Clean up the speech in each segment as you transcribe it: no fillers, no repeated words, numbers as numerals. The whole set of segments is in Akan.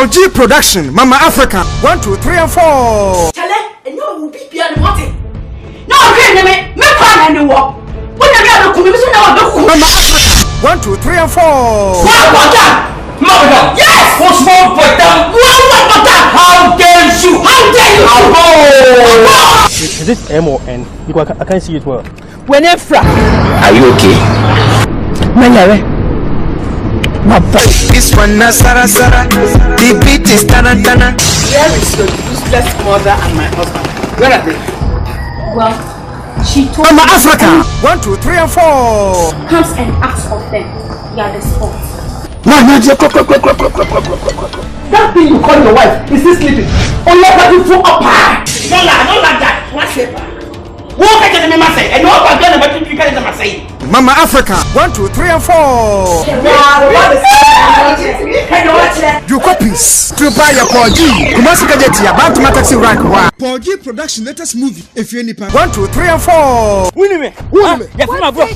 Paul G Production, Mama Africa, 1, 2, 3, and 4. Tell it, and you will be beyond what? No, me plan and walk. When I got a commission, Mama Africa, 1, 2, 3, and 4. Mother! Yes! What's wrong with them? How dare you? How dare you? Is it M or N? Because I can't see it well. Whenever. Are you okay? This one na Sara Sara. The beat is tana tana. Where is your useless mother and my husband? Where are they? Well, she told Mama Africa, 1, 2, 3, and 4. comes and asks of them. You are the sport. That thing you call your wife, is he sleeping? Oh, you're going to up. Don't like that. What's it? Walk at the Mama say, and all I'm going to you guys are saying. Mama Africa, 1, 2, 3, and 4. You copies to buy a Paul G. Kumasi Kajeti, about to taxi rank. Paul G Production latest movie. If you any 1, 2, 3, and 4. Winnie me. Yes, my bro.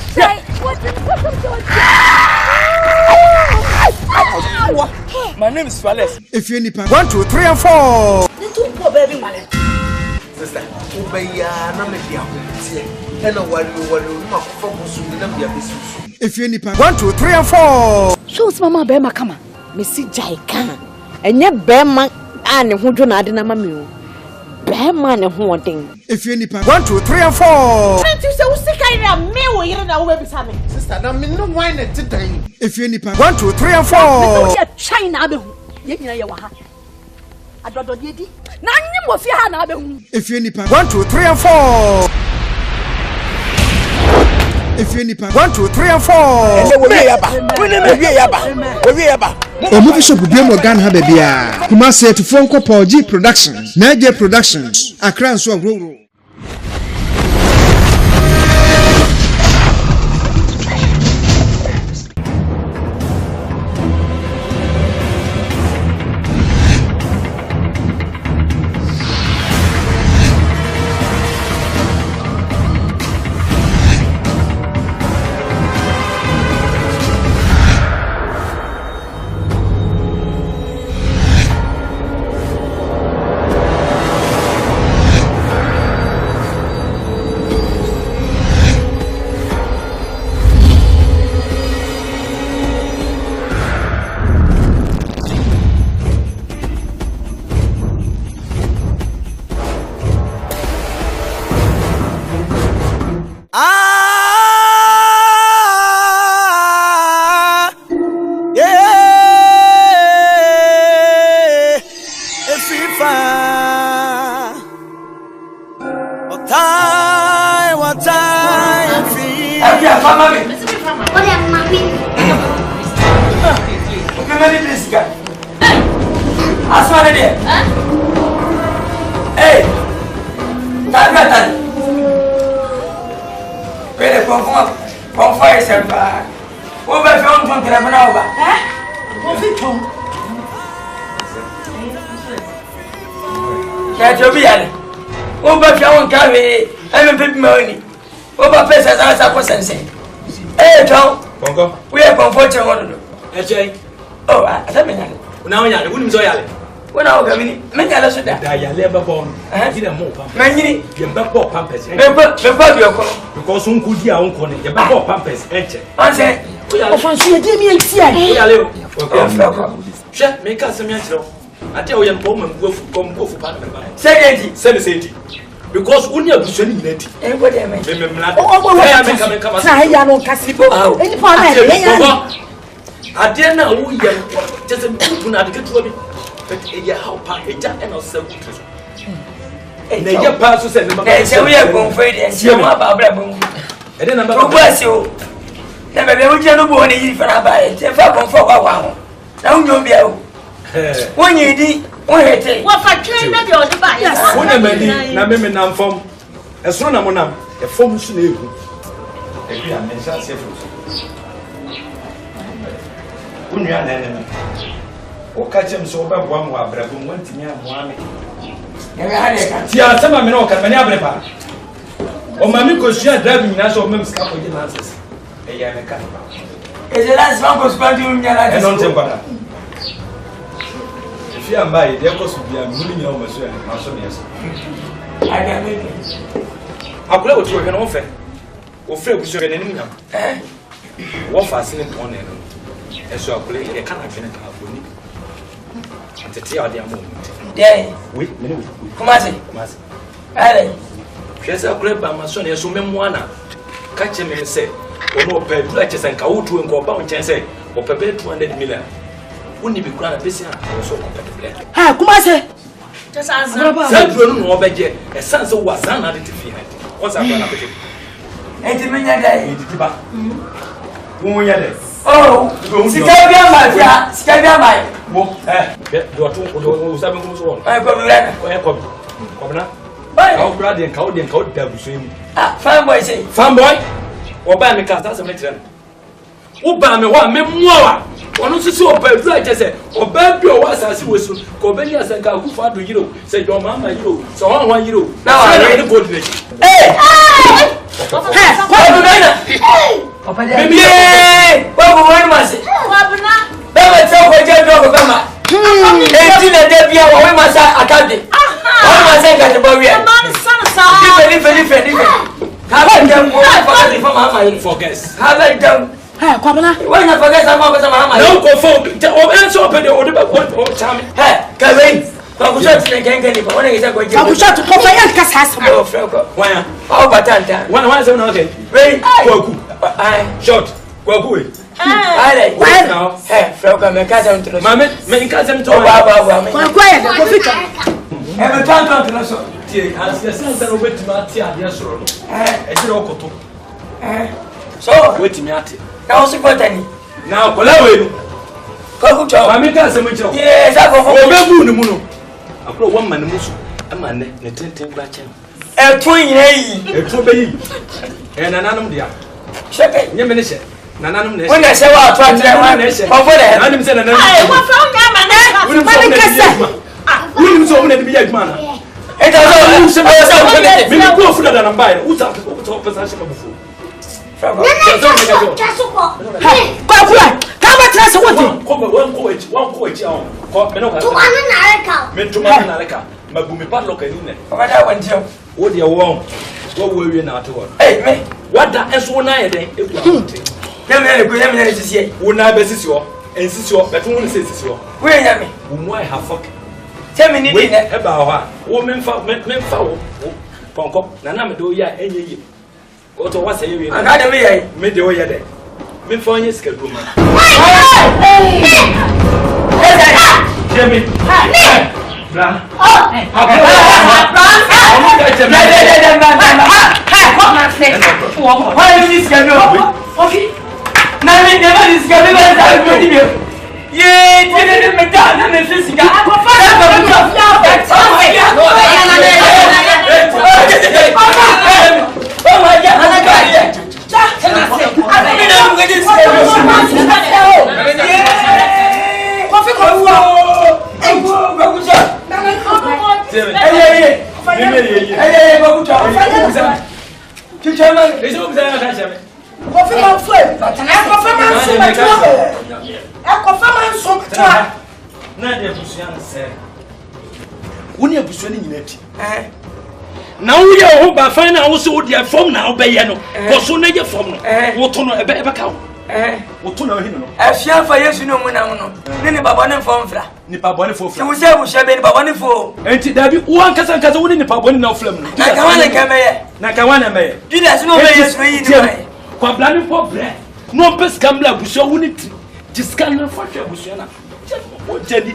My name is Fales. If you any 1, 2, 3, and 4. Little poor baby man. Sister, Ubaya na me dia ko. Hello, what you ma ko so na bia besu. If you any 1, 2, 3, and 4. So mama be ma kama. Me si jai kan. Enye be ma a ne ho dwo na ade na ma me o. Be ma ne ho odin. If you any 1, 2, 3, and 4. You say we sick I me wo yire na wo be same. Sister, na me no wine e titan. If you any 1, 2, 3, and 4. So you China be hu. Ye nyina ye wa ha. Adodo ye di. Na nyim wo fi ha na be hu. If you any 1, 2, 3, and 4. If you any 1, 2, 3, and 4. A movie shop will be more Ghana baby. Kumasi to phone call Paul G Productions, Niger Productions, Accra and so Roro. We are comfortable. Oh, I don't mean now. You wouldn't enjoy it. When I was coming, make a lesson that I never born. I had a more many back pampers. Because soon could your own corner, your back pampers. I say, make us some answer. I tell you, woman, go for Panama. Say, because only a vision in it. Everybody, I make I dare now, we just a people not get to me. But a how part a jack and also. And they get past to send them. We are going for it and see about Brabon. And then I'm bless you. Never be able to go any for a buy it. If I come for a while, now you'll be out. When you did, what I train of your device? When I made Namim from a son of Monam, a form slave. Every mention safe. When you are an enemy, or catch him so bad one more, Brabum went to me and one. Yeah, some of me know can never pass. Oh, Mammy, because she are driving national members couple of answers. A young cat. Is the last one was spending your life? I don't think about that. if you are by the cost of the moving your machine, I can make it. I'll play with you an offer. Or fair with your enemy. What fascinating on it. And so I'll play a kind of thing. And to tell the moment. Yeah, wait, come on, Allez, she's a great by my son, as so memoana. Catch him and say, or no pay pledges and Kautu and Copa and say, or pay 200 million. Wouldn't be grand busy or so competitive. Ha, come on, say. Just answer. Don't know about yet. A son so was an additive behind. What's I going to pick? ain't a minute day. Oh, Scabia, my dear, Scabia, my. You're 7 goes on. I go Come I'll grab and call them called devil swim. Fine boy, say. Fan boy, or buy me cast as a matron. Oh, buy me one memoir. One also saw a bird like I said, or bad your was as you was Covenias and Kakufa to you, say your mamma, you, so on 1 euro. Now I read the good. Hey! Baby! What one must say? Never tell what you're talking about. Debbie, I must say, I can't do. I must say, I can't Forget. How about them? Hey, Kwabena. When I forget some of my No, go for answer open the order time. Hey, Kevin. I shot to get any one is a good job. I shot to cover your cast. Oh, Franco. Why? Oh, but One was okay. Wait, I shot. Well, good. I like now. Hey, Franco, my cousin to the mammy, making cousin to Baba. Quiet, go Every time to us. As the sense that wait to my tea, yes, sir. It's an okoto. So, wait to me at it. Now, support any. Now, Palawi. Coco, I make us a much. Yes, I go home. Muno. I put 1 man musu. A man, the 10 question. A twin, a two and an animal dear. Check it, your minister. Nananum, when I say, I'll try to get one nation. Oh, what I didn't say, William so many big man. It doesn't go for that and buy. Who's up to possession of food? Come one coach, Magumi padlock in it. What I went to what you want. What were you not to? Hey, what that is 1 night a day? When I basis you, and since you but only says you, where am I? Whom I have fuck. Tell me about woman foul. Ponko, Nanamo, ya, any. What was a year? I got a made the way a day. Me for your schedule. Jimmy, why is this schedule? Okay. Now, never is going to yeah, didn't make down and this guy. Oh my God, now we are home by finding also their form now, Bayano. Because so near form, what on a better cow. What to know him? I shall for yes, you know, when I know. Nini Babana form flat. Nipa Bonifor. You say we shall be Babanifor. And that be one cousin in the Pabon no film. Nakawana may. Did as no way. Quablani for bread. No best gambler, we shall win it. Just can't for Busana.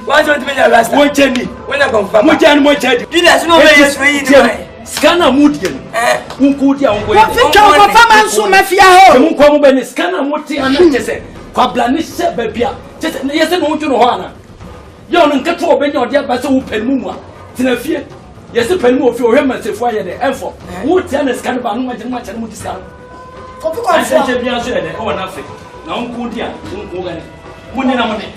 Why don't we last one Jenny? When I come from my Jan, my Jenny. Did as no way. Scanner Moodian. Who could you go Scanner Mooti and Jesse? Quablani said, baby. Just yes, I want to know. Young and Cato Ben or dear Basso Penmua. Tinafia. Yes, a penmo for him and say fire the effort. Who tell us can about much and much and much down. I said, oh, nothing. No good, dear. Wouldn't money.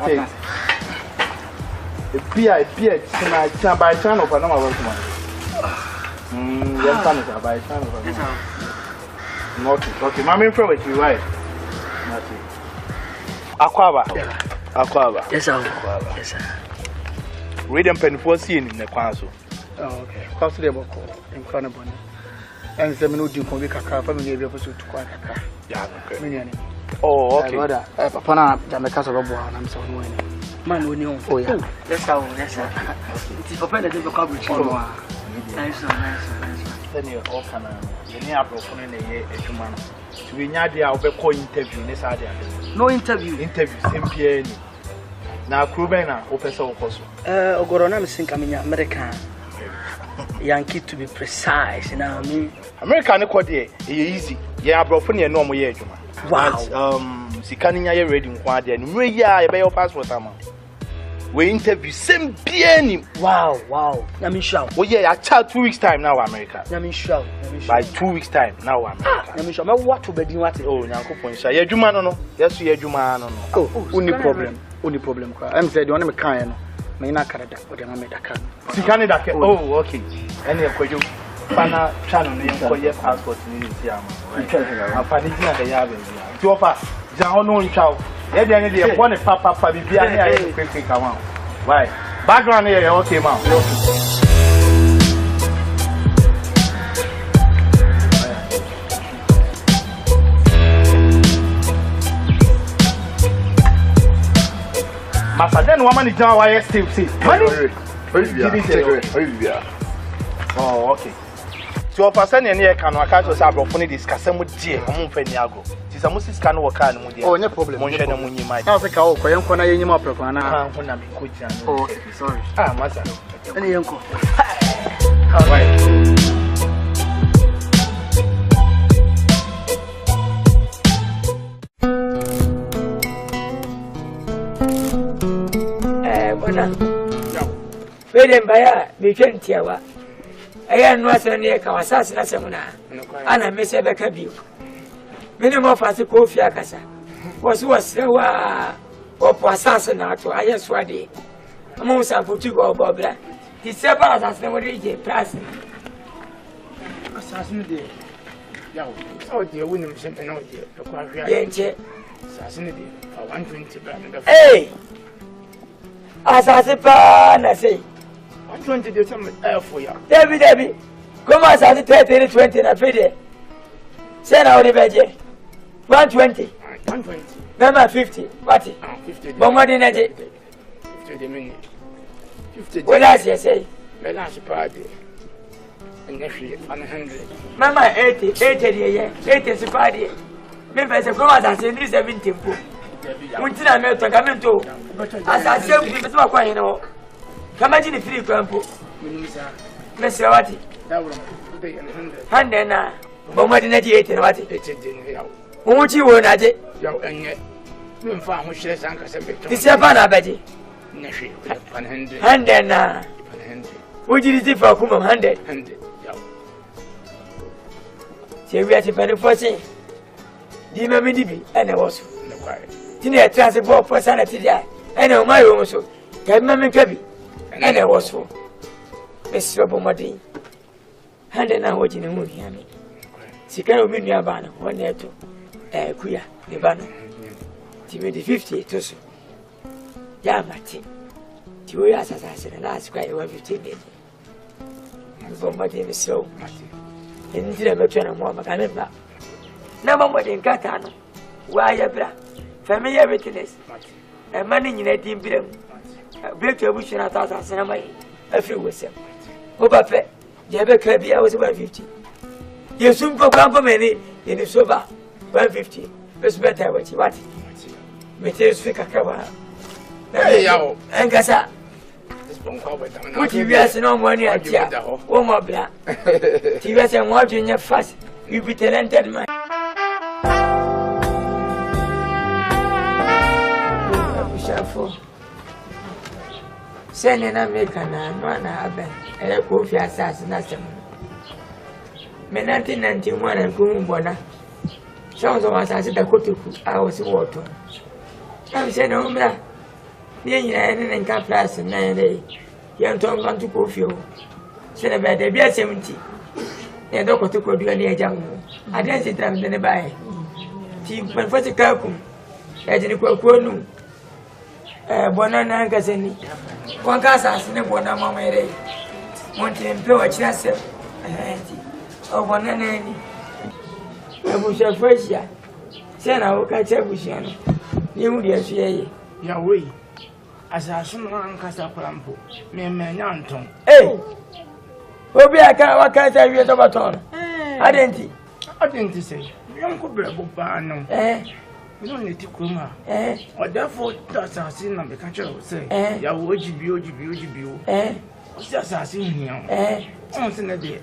That's it. The beer, tonight, by channel for no one. Young son by channel. Not okay. Mammy, from with you, right? Aquaba. Yes, sir. Read them pen for seeing in the council. Oh, okay. Considerable incredible. And the minute you can be a car, family able to quite a car. Yeah, okay. Oh, okay. Papa, Jamaica, and I'm so winning. Man, we know. Oh, yeah. That's how, yes, sir. It's for pen that you become rich. Nice. Then you're all kind of any approach in a year, a man. To be near the Albeco interview, this idea. No interview. MPN. Now, Krubena, Professor Okoso. Ogorona, I think I'm in American. Yankee to be precise, you know what I mean? American, easy. Yeah, Brophony and normal year. Wow. Sikania ready in quad and we are a passport. We interview same PN. Wow. Let me shout. Oh, yeah, I chat 2 weeks' time now, America. Let me shout. By 2 weeks' time now, America. Let me shout. What to be doing? What? Oh, Yanko Poncha. Yeah, Jumano. Yes, yeah, Jumano. Oh, only problem. I'm said, you want to be kind. May not carry that, but I'm a car. Canada. Oh, okay. Any of you. Pana channel for your passport in India. I'm Panizina the Yabin. Two of us, Jano Chow. Every one papa for the Biania quickly come out. Why? Background here, okay, ma'am. Master, then woman is now why still see. Oh, okay. So for sending here can catch us up for discuss some with dear among Feniago. Tis a Mrs. can work on Moody. Oh, no problem. Monshana Muni might have a cow for young corner in your profana. Oh, sorry. Ah, Master. Any uncle. All right. Wait, by me can't tell. I am not near Kawasas, and I miss a back view. Minimum of us a coffee, was or Assassin, I just ready. Among some for 2 go, Bobla. He said, as never read a person. Assassin, oh, dear, William Simpson, oh, dear, Assassin, for 120. Hey! Assassin, I say. 120 do some for you. Debbie, come on, I 20 and a fide. Send out the budget 120. 120. Number 50. What? 50. Bombarding 50 minutes. 50. Well, as you say, the last party. And next 100. Mama 80 is a party. Members of Roma, 70. Until I met a Gamento. As I said, we must not quite know. Come on, Firi Campo. Mr. Wati. 100 now. Bombarding 88 and what it won't you won't add it? And yet, you found who shares Uncle Sabbath. It's a banner, Betty. 100 now. Would you see for Kumum 100? See, we are to pay for saying, Dima Midibi, and I was Tina transport for sanity there. And on my own, so get Mammy Cabby. And I was for Miss Robomadi. 100 now watching a movie. She can't win your banner 1 year to queer the banner. She made the 50 to so. Yeah, Martin. 2 years as I said, and last quite 115 days. Before my name is slow, Martin. And did I turn a more mechanical? Number one in Catano. Why a bra? Family everything is. A man in a team bill. Break your bush and 1,000 cinema. A few with him. Oh, Papa, Jabba Kirby, I was 150. You soon go grandpa many in the sofa 150. It's better what you want. Materials figure cover. And Gassa. What you guys no money at you? Oh, my black. You guys are watching your fast. You be talented, man. Sending American and one husband and a coffee assassination. Men 1991 and Kumbona. Sounds of us as a Kotuku, I was water. I'm saying, Ni and can price and 9 days. Young Tom gone to go feel. Send a bed, there be a 70. And don't go to go do any young. I didn't sit down in the bay. Team when first a curcum. As in a quote, Bonana Gazini. One casa in a bona mamma. Wanting to blow a chest. Oh, one and any. I was a fresh year. Send our catch up with you. You dear, she. Yahweh. As I soon run Casaprampo, me Yanton. Eh, will be a car, what can I read about on? I didn't say. Uncle Brabano, you don't need to come, or therefore that's our sin on the catcher will say, Yahweh, you, just as in here, once in a day.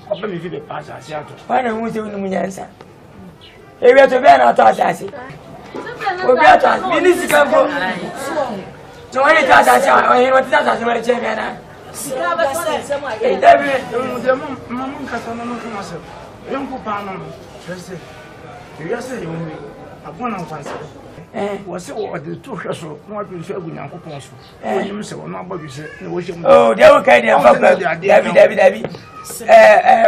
Open me the pass as Yato. Why don't we do the answer? If you have to be an autossassy, we'll be at us. Minister can go. So when it does, I hear what does as well, Jamie. Mamma Casano myself. Young Pupano, you say you will. Upon our fancy. Was it the 2 years old? What you said with Uncle Ponce? You say, nobody said, oh, they were kind of Debbie.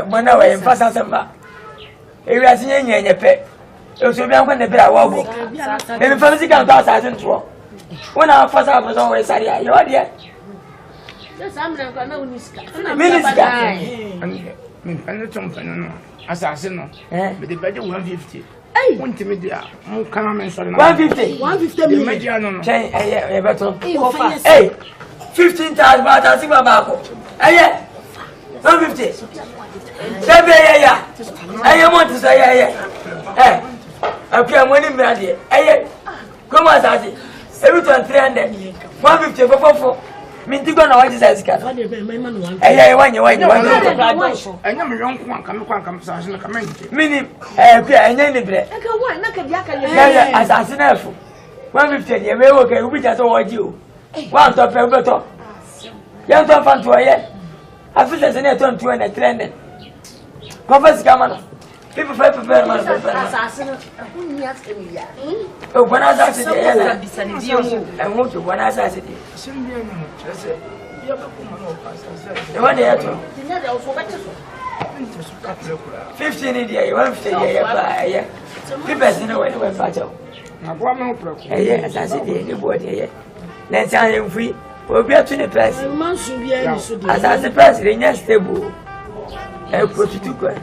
When I was in Passamba. If you are seeing your pet, you should be on the better wobble. Maybe fancy can do as well. When our first was always Sadia, you are there. Minister, and the Tompen assassin, but the better 150. One to me, dear. Can I mention 150? 150 million. Hey, 15,000 baht. I see my Bible. Hey, 150. I want to say, hey, I can't win him, hey, come on, Sassy. Every time 300, 150 for mean to go now. What is that? Hey, when you want, I know your uncle come, meaning, and any bread. Assassin, 150, you may okay, we just award you. One top of better. Young top fun to a year. I feel as an atom to an attendant. Professor Gamma. People prepare my assassin. Oh, when I said, I want to when I said, the one day 15 in the year, 150 a year. People in the way to a battle. Yes, I said, anybody. Let's say I'm free. We'll be up to the press. As I the president, yes, table. I put it to go.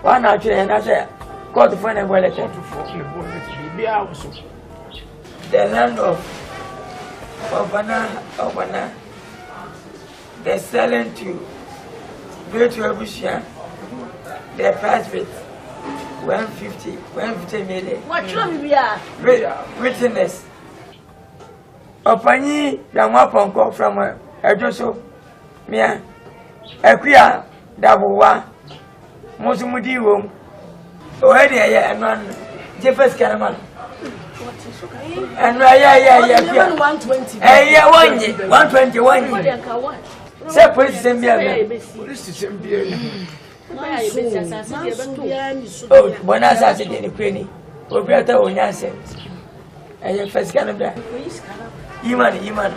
One actually, and I said, go to find a wallet to the land of Obana, they're selling to go to a bush, their price rate 150 million. What should we are? Witness. Opani, Yamaponko from a Joso, Mia, a queer double one. Mosumudi room. Already, and one Jeffers Caraman. And yeah, 120. Yeah, 121. Say, police and oh, when I said in the Queenie, or better on Asem. And your first Canada. Human.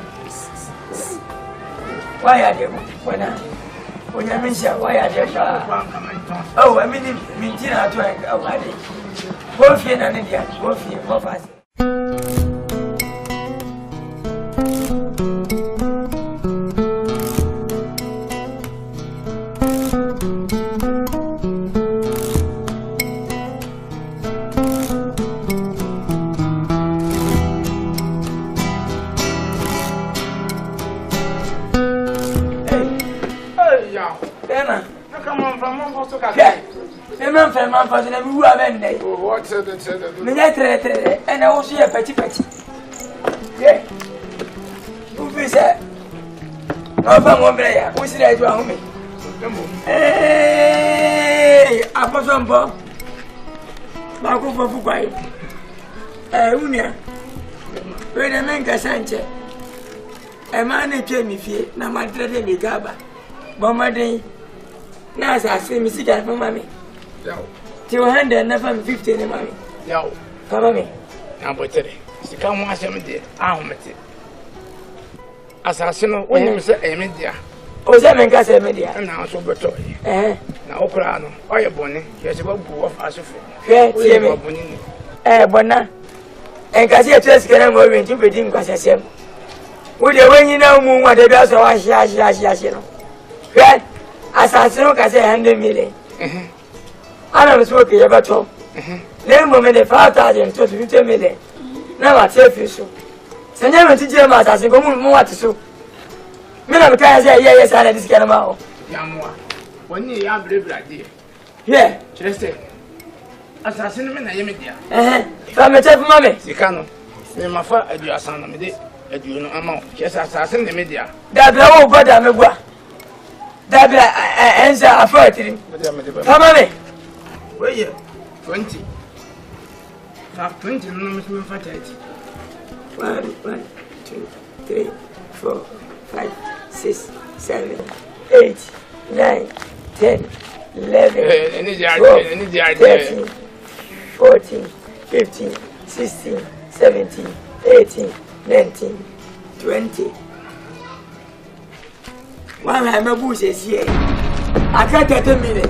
Why are they? When I mention why are they? Oh, I mean, Mintina to a body. Both in and India, both here, both us. Man for the who are men. What's it? And I will see a petty. Yeah. Who is that? One player. Who is that? Hey, I put some bomb. Marco for Fukai. Unia. Wait a minute, Sanchez. A man who came me fear. Now my dreaded me gaba. Bombarding. Now I see me sit for mammy. 250 money. Yo. Come on me. Ambotere. Sika ho asem de ahomete. Asase no wonim se emedia. O se menka se emedia. Na so beto. Na okura no. Oye boni. Yesi babu wo fa asofo. Hwe tie me. Bona. Enka se etu sikana mo wi ntim pedi nkwasesem. Wo de wanyi na mu nwa de bia so wa hia no. Hwe asase no ka se 100 million. Ana me so ke ye beto. Le mo me de 5,000 to 50 million. Na ma tie fi so. Sanya me tije ma asase ko mu wa ti so. Me na me ka say yes ana dis kana ma o. Ya mo. Woni ya brebra de. Ye, chese. Asase no me na ye me dia. Fa me tef ma me. Sika no. Me ma fa aduasan no me de aduo no ama o. Chese asase no me dia. Da bra wo boda me gua. Da bra enza afatiri. Fa ma me. Weye 20. Fa 20 no me fa 30. 1, 2, 3, 4, 5, 6, 7, 8, 9, 10, 11, 12, 13, 14, 15, 16, 17, 18, 19, 20. One time I bush is here. I can't get a minute.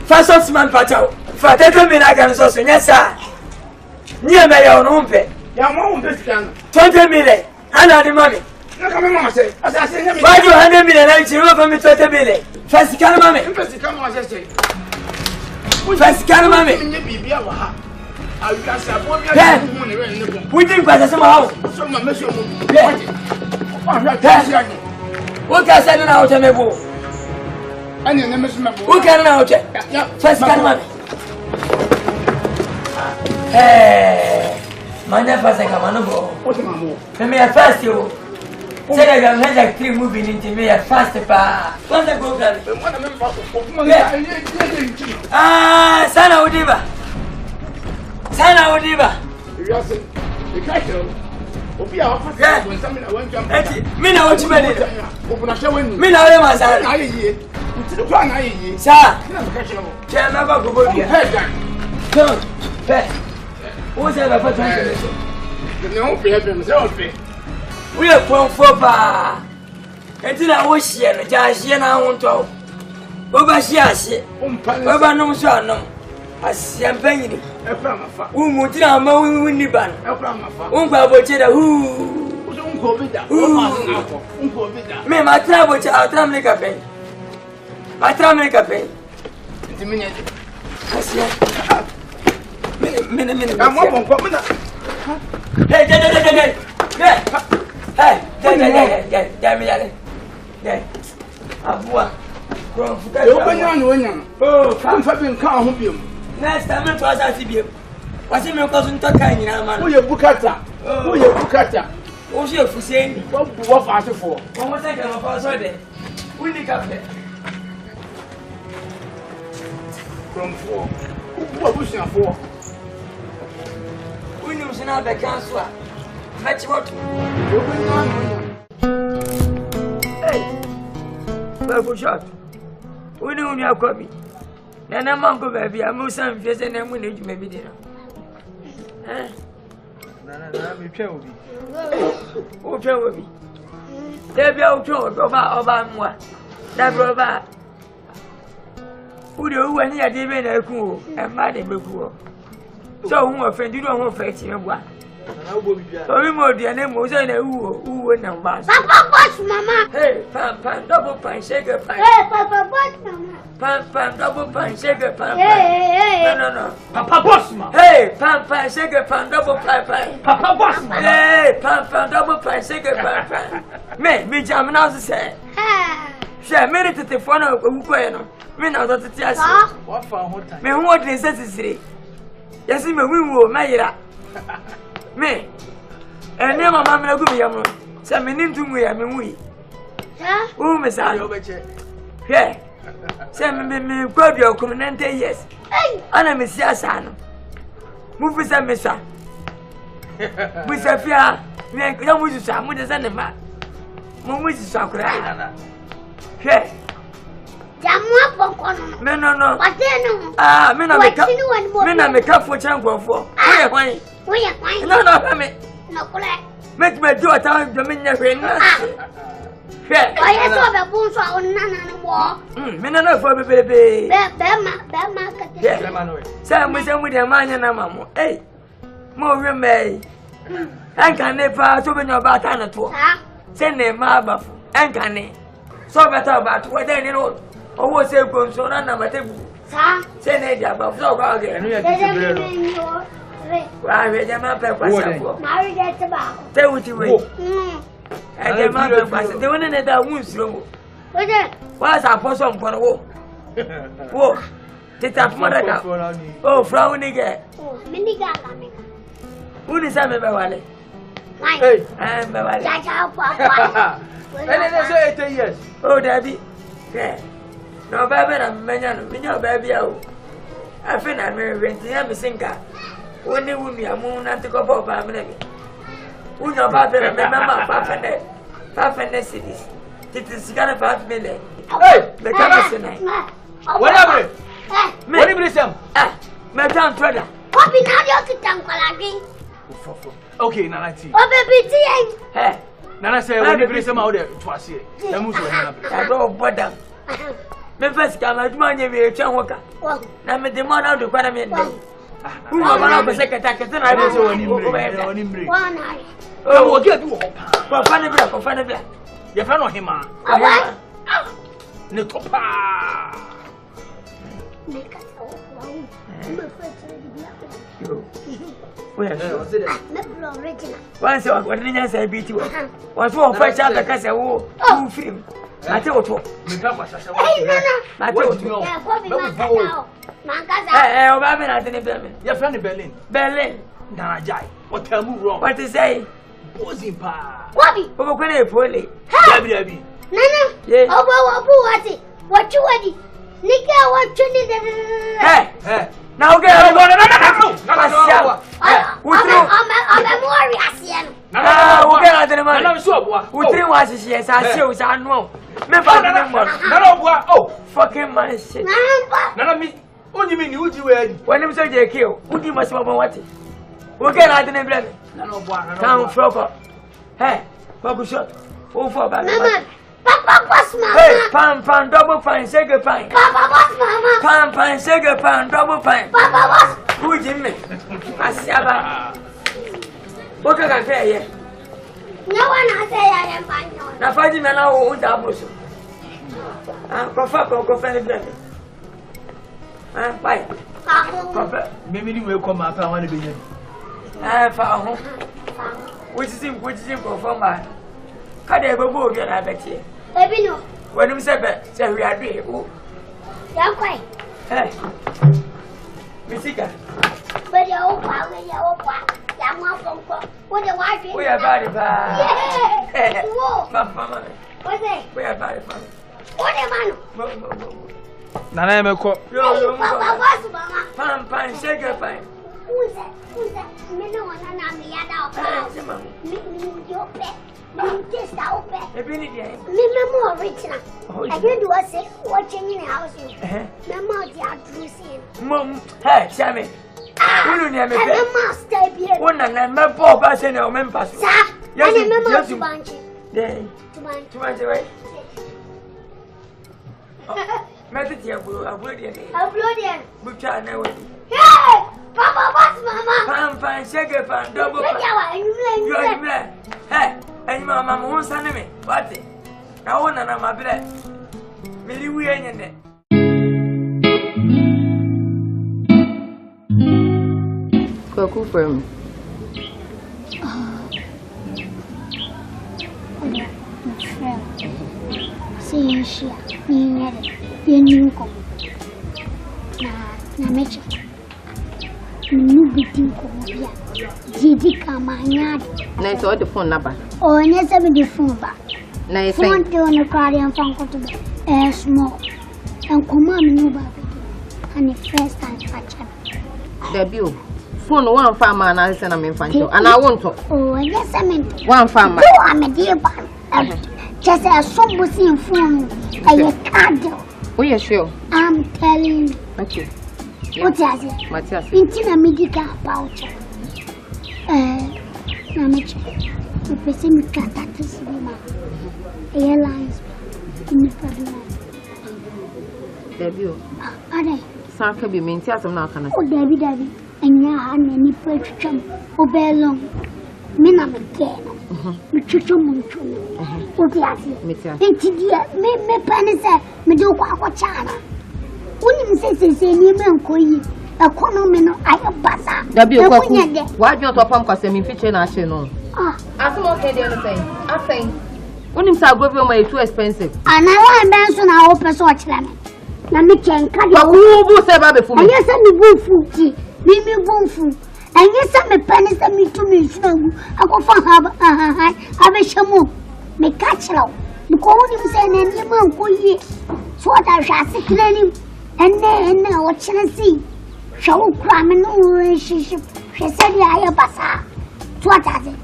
First of man patrol. For 30 minutes I can so soon. Yes, sir. Near my own home pay. 20 million. And the money. Why do you 100 million and you for me 20 million? First can mommy. First can mommy. We didn't pass some house. What can I say now to me? Who can now check? First can mommy. Hey. Manya first I come on go. What am I more? Me a first you. Say I am like 3 moving into me a fast pa. What's the go plan? Ah, Sana Udiba. Sana Udiba. Yes. The catcher. Obi a offer when something I want to me now what you mean? Open a show in me now my son. I ye. To the plan I ye. Sir. Can never go to your head. Don't. Who's ever put on the no pay himself? We are from Fopa. Until I wish you and Josh, and I won't talk. Over Shiashi, over no son, a champagne. Umutina, Winnie Ban, Umpa Bocheda, who me, my travel to our tram make a pay. My tram make a pay. It's a minute. Minute. I'm up on Pomina. Hey, next time I was at you. What's in your cousin Takani? Who you Bukata? Who you Bukata? Who's your Hussein? What after for? One more second of us all day. We need up there. From 4. What was your 4? We knew she not the council. Match what? Hey, Babu shot. We knew you have coffee. Then I'm uncle baby. I'm Muslim face and I'm winning maybe dinner. Eh? I'm trouble. Who trouble me? There be out over moi. That brother. Who do when you are giving a cool and mad and before? So, who offend you don't affect him? What? So, we more dear name was in a who went and was. Papa, watch, Mamma. Hey, Pam, double pine, shake a pine. Hey, Papa, watch, Mamma. Pam, double pine, shake a pine. Hey, no. Papa, boss, ma. Hey, Pam, shake a pine, double pine. Papa, boss, ma. Hey, Pam, double pine, shake a pine. Me jam now to say. Share minute to the phone of Uquano. Me now that it's yes. What for what time? Me what necessary. Yes, me will my me. And never mamma go yam. Some meaning to me, I mean we. Oh, Miss Allo. Yeah. Some me grab your community, yes. And I'm Miss Yasan. Move with some Missa. With Sophia, me come with some with the Zanema. Mum with Sakura. Yeah. Jamwa Ponkono. Me no. What then? Ah, me na make for chango for. Where you going? No, me. No, correct. Make me do a time to me never. I saw the bones on Nana War. Me no for baby. Bema, Sam with them with your man and mamma. Hey, more remay. And can they pass over your batana to? Send them marble and can they? So better about what they know. Or was a concern on my table. Send it above so bad again. I read them up at Marry that about. Tell what you will. And the mother was the one that wounds you. What's our person for a walk? Walk. Take up mother. Oh, frowning again. Minigat. Who is Sam Beverly? Hey, I'm Beverly. And then I say 8 years. Oh, Debbie. No, baby, I'm Menyan, baby. I think I'm renting a sinker. When you will be a moon and to go for a minute. Who know about the mamma, Papa cities? It is kind of 5 million. Hey, the commission. Whatever. What do you say? Madame Trada. What be now your Kitan? Okay, Nana T. What baby? Hey, Nana said, when you bring some out there, twice here. I don't bother them. The first come out money, we a chanwaka. Now, the man out of Panama. Who are one of the secretary? I don't know when you bring. Oh, we'll get you. For Fanny, your friend of him. Nikopa. Once you are going to say, beat you. Once more, fresh out the castle, who film. I tell you, your friend in Berlin. Nana Jai. What tell me wrong? What to say? Was in pa. What? Over poorly. Nana. Yeah. Oh, what it? What you ready? Nika, what you need? Hey. Now get out. I'm more Asian. We'll get out of the money. I'm sure. Who didn't watch this? Yes, I see what's I know. Oh, fucking man shit. None of me. What do you mean you would you wear? When you say they kill, would you must have what? We'll get out of the blame. Come, frog up. Hey, focus shot. Oh, for back. Papa, what's my hey, pan, double fine, say good fine. Papa, what's mama? Pan, say good pan, double fine. Papa, what's who Jimmy? I see about what can I say here? No one has said I am fine. Now, fighting man, I won't have also. Go find the bye. Maybe you will come up. I want to be here. I found which is simple for my. Can I go again? I bet you. Baby, no. When you say we are doing. You're quite. Hey, Missika. But you're power. What do I do? We are bad. Mama. What's it? We are bad. What am I? Nana, I'm a cook. Papa, what's mama? Pan, say good fine. Who's that? Me no one and I'm the other. Me, your pet. Just our pet. Me more original. I can do a sick watching in the house. Mama, the addressing. Mom, hey, Sammy. Who knew me? Master, one and I'm a poor person or members. Yes, to bunch. To bunch away. Method here, I'll put it. Which I know. Hey, Papa, what's mama? Pan, sugar pan, double pan. Hey, and mamma won't send me. What? Now, one and I'm a bread. Will you win in it? Cocoa firm. See, she, you knew. Na mecha nubi tinko mobia jidi kama nyadi na ito the phone number o nyesa bi the phone ba na ito phone te on carry am fan ko to small and kuma me no ba be and first time catch debut phone one farmer na listen na me fan cho and I want to oh nyesa me one farmer do am dey ba just a sombo sin phone aye card Oh, yeah, sure. I'm telling you. Okay. What is it? Matthias. It's in a medical pouch. Namachi. The person who got that is airlines in the problem. Debbie. Are Sanka be mean, Tias, I'm not going to. Oh, Debbie. And ya and any purchase or belong. Mina McCann. Mucho. What is it? Me penisa, me do China. When you say, you may a economy, I have basa. Debbie, why do you not pump us in feature national? Ah, I'm okay, the other thing. I think. When you say go too expensive. And I want Benson, I hope a sort lemon. Let me change. Who said about before? And yes, I'm a boo Mimi Bonfu, and yes, I'm a penny send me to me. I go for have a shamu, me catch low. The call him saying, and you won't go ye. So I shall see him, and then what shall I see? Show crime and no relationship. She said, I have basa. So what does it?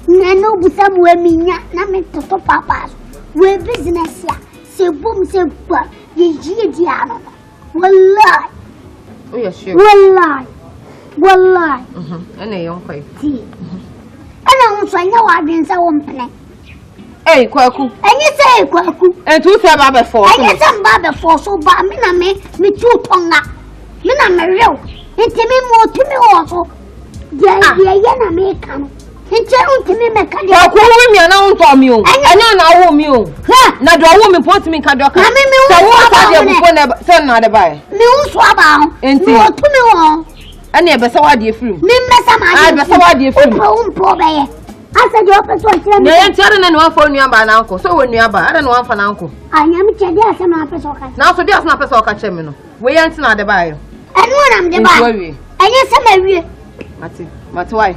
No, but somewhere me, not meant to top papas. We're business ya. Say boom, say what? Ye diano. Well, lie. Oh, yes, sure. One lie. And a young quay. And I was saying, no, I didn't say one penny. Hey, Kwaku. And you say, Kwaku. And two say Baba for. I guess I'm Baba for so bad. Me two tonga. Me na real. It's me more to me also. Yeah, American. It's to me, Mecca. Me and I want you. And I want you. Now, do I want me put me Kadoka? I mean, me send not to buy. Me swab and to me. And never saw what you flew. Me mess up my what you flew. I said, your person. No, I'm telling anyone for you about uncle. So when you are, I don't want for uncle. I am telling you, I'm now, so there's not a soccer chimney. We ain't not the buyer. And when I'm the buyer. And yes, I'm a Mati, why?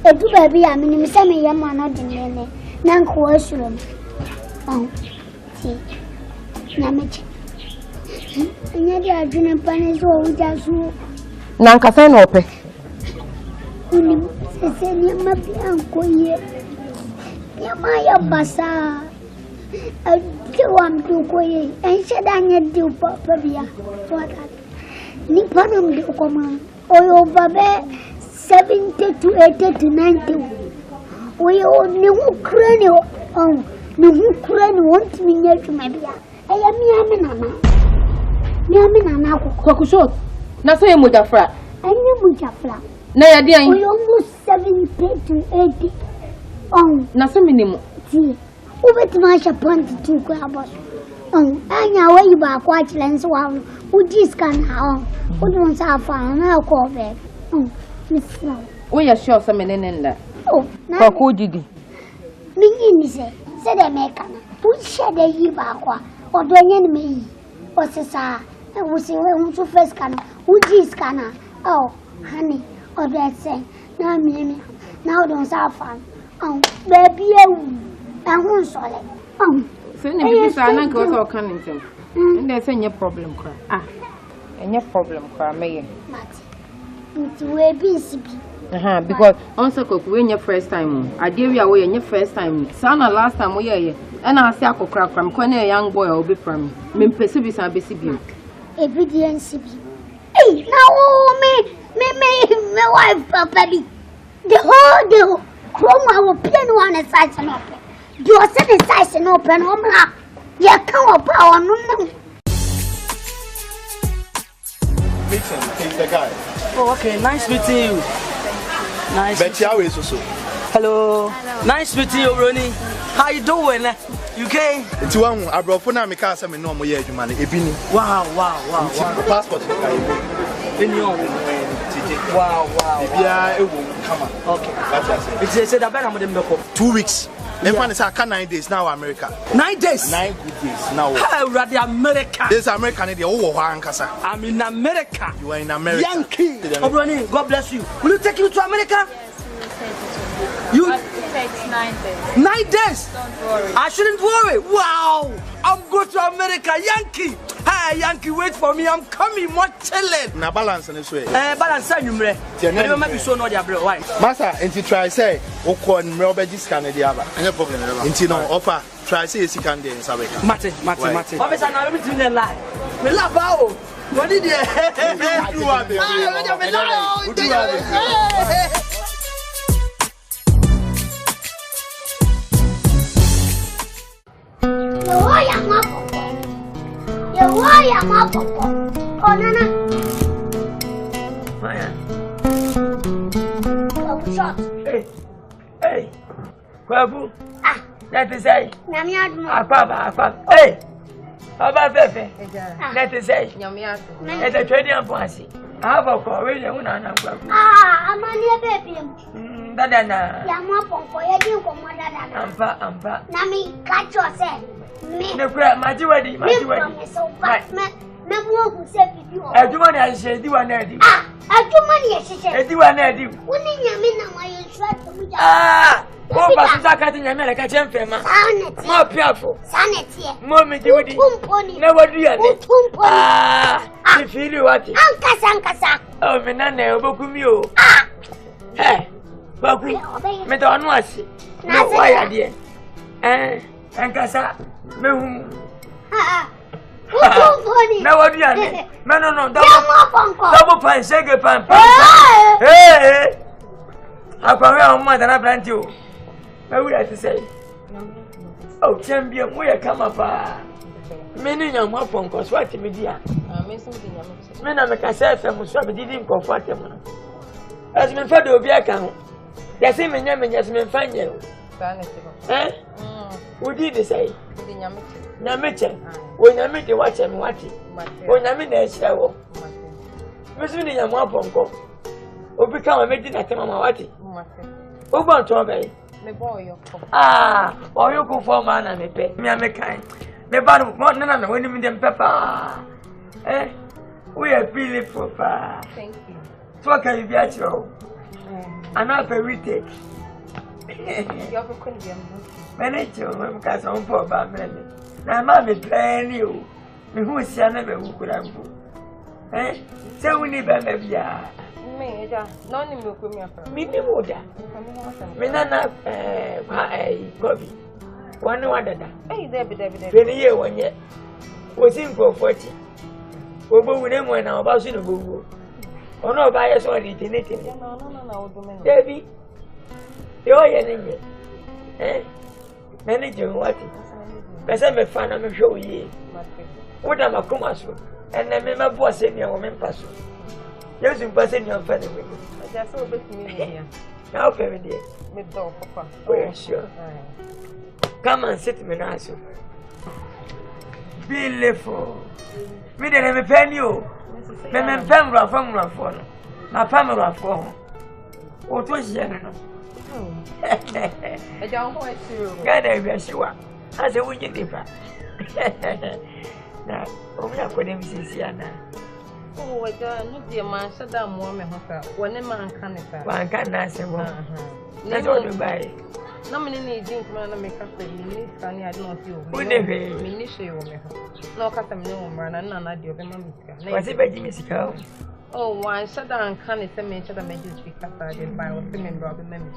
A do baby, I mean, some young man not in any non coercion. Oh, see, Namich. And yet, I didn't punish all with us who Nankasan open. Say, you might be uncle here. Yamaya Bassa. I do am to go and said I need to Papia. What Nippanum do come or over 70 to 80 to 90. We only cranial. Oh, no cranial wants me near to my beer. I am Yamina. Yamina, Cocushot. Nothing with a frat. I knew with a flat. Nay, dear, almost 70 to 80. Oh, nothing minimum. See, over to my shapan to crabs. Oh, I know where you are quite lens one. Who just can how? Who don't have fun? I'll call back. Oh, Miss Snow. We are sure some men in that. Oh, now who did he? Me, said American. Who shed a ye back or do enemy? What's a sir? I was in to first cannon. Who just can? Oh, honey, or that say, now me, now don't have fun. Oh, baby, I won't solid. Oh, so never I not go to Cunnington. And there's any problem, cry. Ah, any problem, cry, may. It's way busy. Because also cook when your first time. I dare you away in your first time. Sana last time we are here. And I say I could crack from Connie, a young boy, will be from me. Perceives and Bessibie. Obedience. Hey, now, me, wife, baby. The whole deal. Chroma will pen one as size and open. You are setting size and open home. You can't power. No. Meeting, he's the guy. Oh, okay. Nice meeting you. Nice. Betty, how is also? Hello. Nice meeting you, Ronnie. How you doing? You okay? It's one. I brought for now. Me can't say me no more year. You man, Ebini. Wow. Passport. Wow. Yeah, it will come on. Okay. That's what I say. It's said that I'm going to 2 weeks. Then when it's 9 days now, America. 9 days. 9 good days now. How are the America? This American idiot. I'm in America. You are in America. Yankee. Obroni, God bless you. Will you take you to America? You? It takes 9 days. 9 days? Don't worry. I shouldn't worry. Wow. I'm going to America. Yankee. Hi, Yankee, wait for me. I'm coming. More chilling. Na balance this way. Balance you mre. You maybe so no dia bro. Why? Master, enti try say okọ nmre obeji scan dey aba. Any problem never. Enti no offer try say you can dey inside we. Mate. Officer na me between the lie. Me laugh out. What did you? Oh, Nana. Shot. Hey. Kwabu. That is say. Namiadu. Akwa. Hey. Aba fefe. That is say. Nyamiatu. It's a trading policy. I have a call really una kwabu. I'm only a baby. Dadana. Yamaponko, you do come Ampa. Nami, catch yourself. Me. No crap, my duty. So fast, me who said you. I do want to say, do one eddy. I do money, she said. I do one eddy. Winning your mina, my instruct to me. Oh, but I'm cutting America champion. More powerful. Sanity. More me do it. Never do it. If you do what? Ankasa. Oh, Menane, Bokumio. Hey, Boku, Metal Nwasi. No, why are you? Ankasa, me. No, what do you mean? No, double pan, shake pan. Hey, I come here more than I planned you. I would have to say, oh, champion, we are come up. Many young more phone calls, what to me, dear. Men I make a self and was didn't comfort them. As my father will be a count. The same name and just men find you. Eh? What did they say? Namiche, when I meet the watch and watch it, when I meet the shower. Miss Winnie and one phone call. Or become a meeting at Mama Wati. Over to obey. Or you go for man and me pay. Me, I'm a kind. The bottom more than when you meet them pepper. Eh? We are feeling for far. Thank you. So, what can you be at your and not a retake? Manager, I'm cast on for about many. Now, mammy, playing you. Me who is never who could have. Eh? So, we need a baby. No name will come here. Minimoda. Minana, Bobby. One other. Hey, there be 1 year. Was in for 40. We will name when our boss in a boo. Or no, buy us or eating it. No. Debbie, you're an enemy. Eh? Manager, what? But I'm a fan, I'm sure ye. What am I come as well? And I remember boss in your woman person. Yes, you person your family. I just so bit me here. Now, family, dear. With dog, Papa. Oh, sure. Come and sit me now. Be level. Me de me pen you. Me pen from my family for. What was you? I don't want to. God, I wish you were. I said, we get different. Now, we are putting Siana. Oh, I don't know, dear man, shut down woman. One man can. One can answer. That's all you buy. No many drink man make up the minister. I don't feel. We never ministry. No custom no man and none of the other. Was it by Jimmy? Oh, one shut down can it mention the magic because I didn't buy what the member of the member.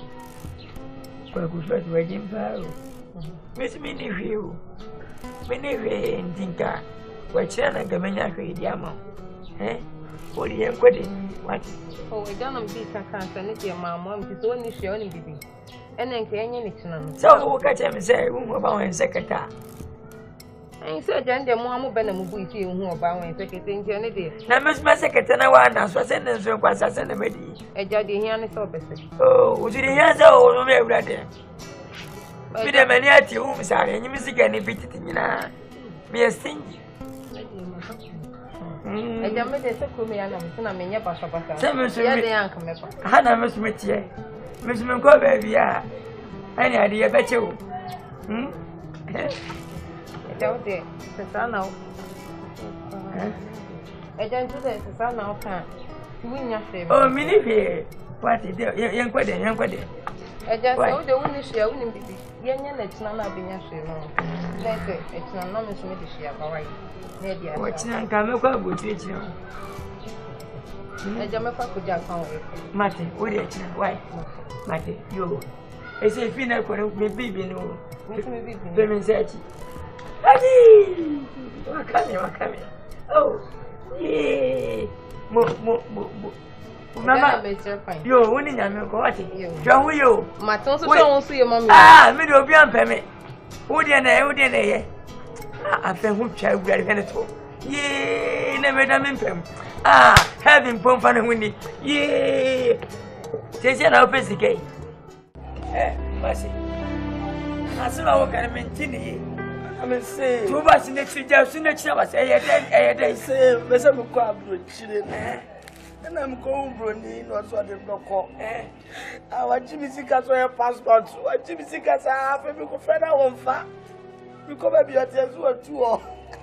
Well, good first wedding. Miss Minnie View. Many in Dinka. What's an Gamania Diamond? Eh? What do you put in? What? Oh, I don't beat a cancer. It's your mamma. It's only she only baby. And then Kenyan. So, what catch him say, whom about one secretary? I said, then the Mamma Benham will see who about one secretary. Now, Miss Secretary, one as was sentence to pass as an emedy. A judge here is opposite. Oh, would you hear so? Me, brother. With a many at you, sorry, and you music any bit in ya. Be a stingy. I don't make a second, and I'm in your papa. Hannah must meet ye. Miss Munko, baby, any idea bet you? I don't think it's now. I don't do this, it's now. Win your favor. Oh, Minnie, what is young wedding? I just know the only share wouldn't be. Yenya na china na binya hwe no. Like china na me so me de hwe abawai. Na dia. Wo china nka me kwa botire china. Eja me kwa kuja kan wo. Mate, wo de china. Why? Mate, yo. Ese fina ko me bibi no. Me bibi. Be me search. Adi! Wakame. Oh. Yeah. Mo. Mama. Yo, woni nyame ko wati. Twa yo. Maton so twa so ye mama. Ah, me de obi ampe me. Wo de na ye. Ah, afa hu twa gure ne to. Ye, na me da me mpem. Ah, heaven pom fa na huni. Ye. Tese na ofesi kai. Masi. Asuna wo kan me ntini. I'm saying, two bus in the tree, just in the chair, I say, Mr. McQuarrie, and I'm going, Bruni, what's what they've not called. I want Jimmy Sickers for your passport. What Jimmy Sickers have a big friend. I won't fat. You come up your tears were two.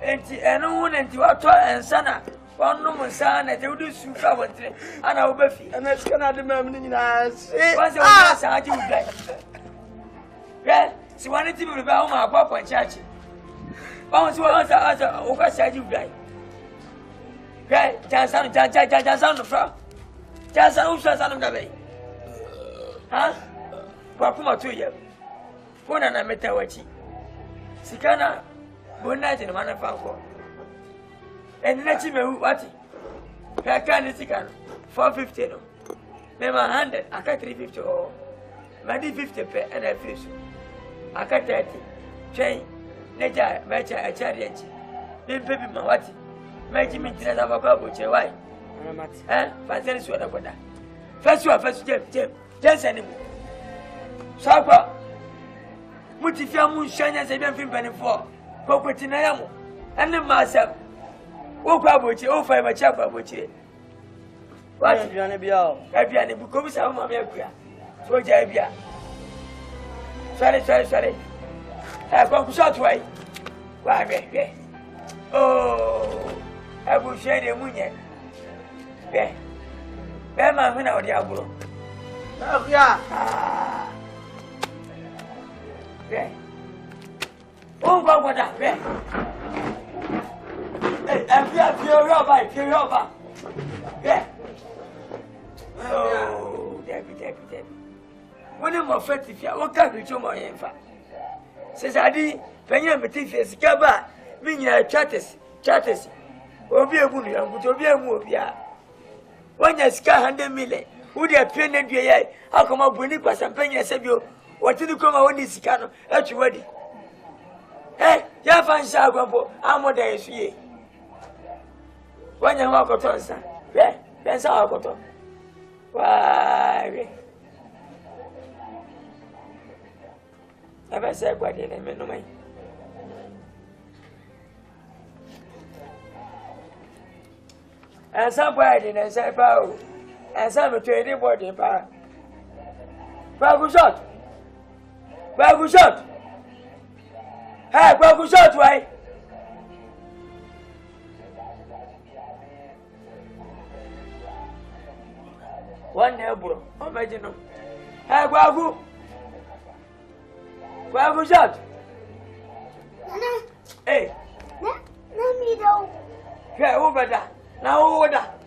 And no one and you are tall and sana. One woman, son, and they will do soon travel, and I will be. And that's cannot remember. Once I do that. Well, she wanted to be about my papa and church. Once over said you die. Okay, Jansan the front. Jansan who says on the way. Huh? Papa 2 years. One and I met her watching. Sikana, one night in a man of Fanco. And let him what? I can't see 450. Never 100, I got 350 or maybe 50 and I feel so. I got 30. Chain. Neja mecha a chariot. Then baby mawati. Meji mintina za bakabo che why? Fancy so da boda. First Jem. Just anymore. Sapa. Mutifia mun shanya se bien film bani for. Kokotina yamo. Ane masam. O kwabo che o fa ma cha kwabo che. What biane bia o. Biane bu ko bi sa ma me akua. So ja bia. Sorry. I go short way. Why, oh, I will share the moon yet. Yeah, my winner or Diablo. Yeah. Oh, what that? Yeah, pure rubber. Yeah. Oh, Debbie. When I'm offended, what can't you do my infant? Says I did, Penya Matifis, Gaba, meaning chatters. Obi a woman, would be a movie. When you scar 100 million, would you appear in the eye? How come up with Nipas and Penya said you? What did you come on this canoe? At you ready? Hey, you find Sago, I'm what I see. When you walk on, sir, that's how I got on. Why? Never said what you didn't know. And somebody didn't say power, and some trading body power. Bagu shot. Hey, Bagu shot, why? One neighbor, imagine. Hey, Bagu. Bagu shot. Hey. No, me though. Hey, over that. Now, over that.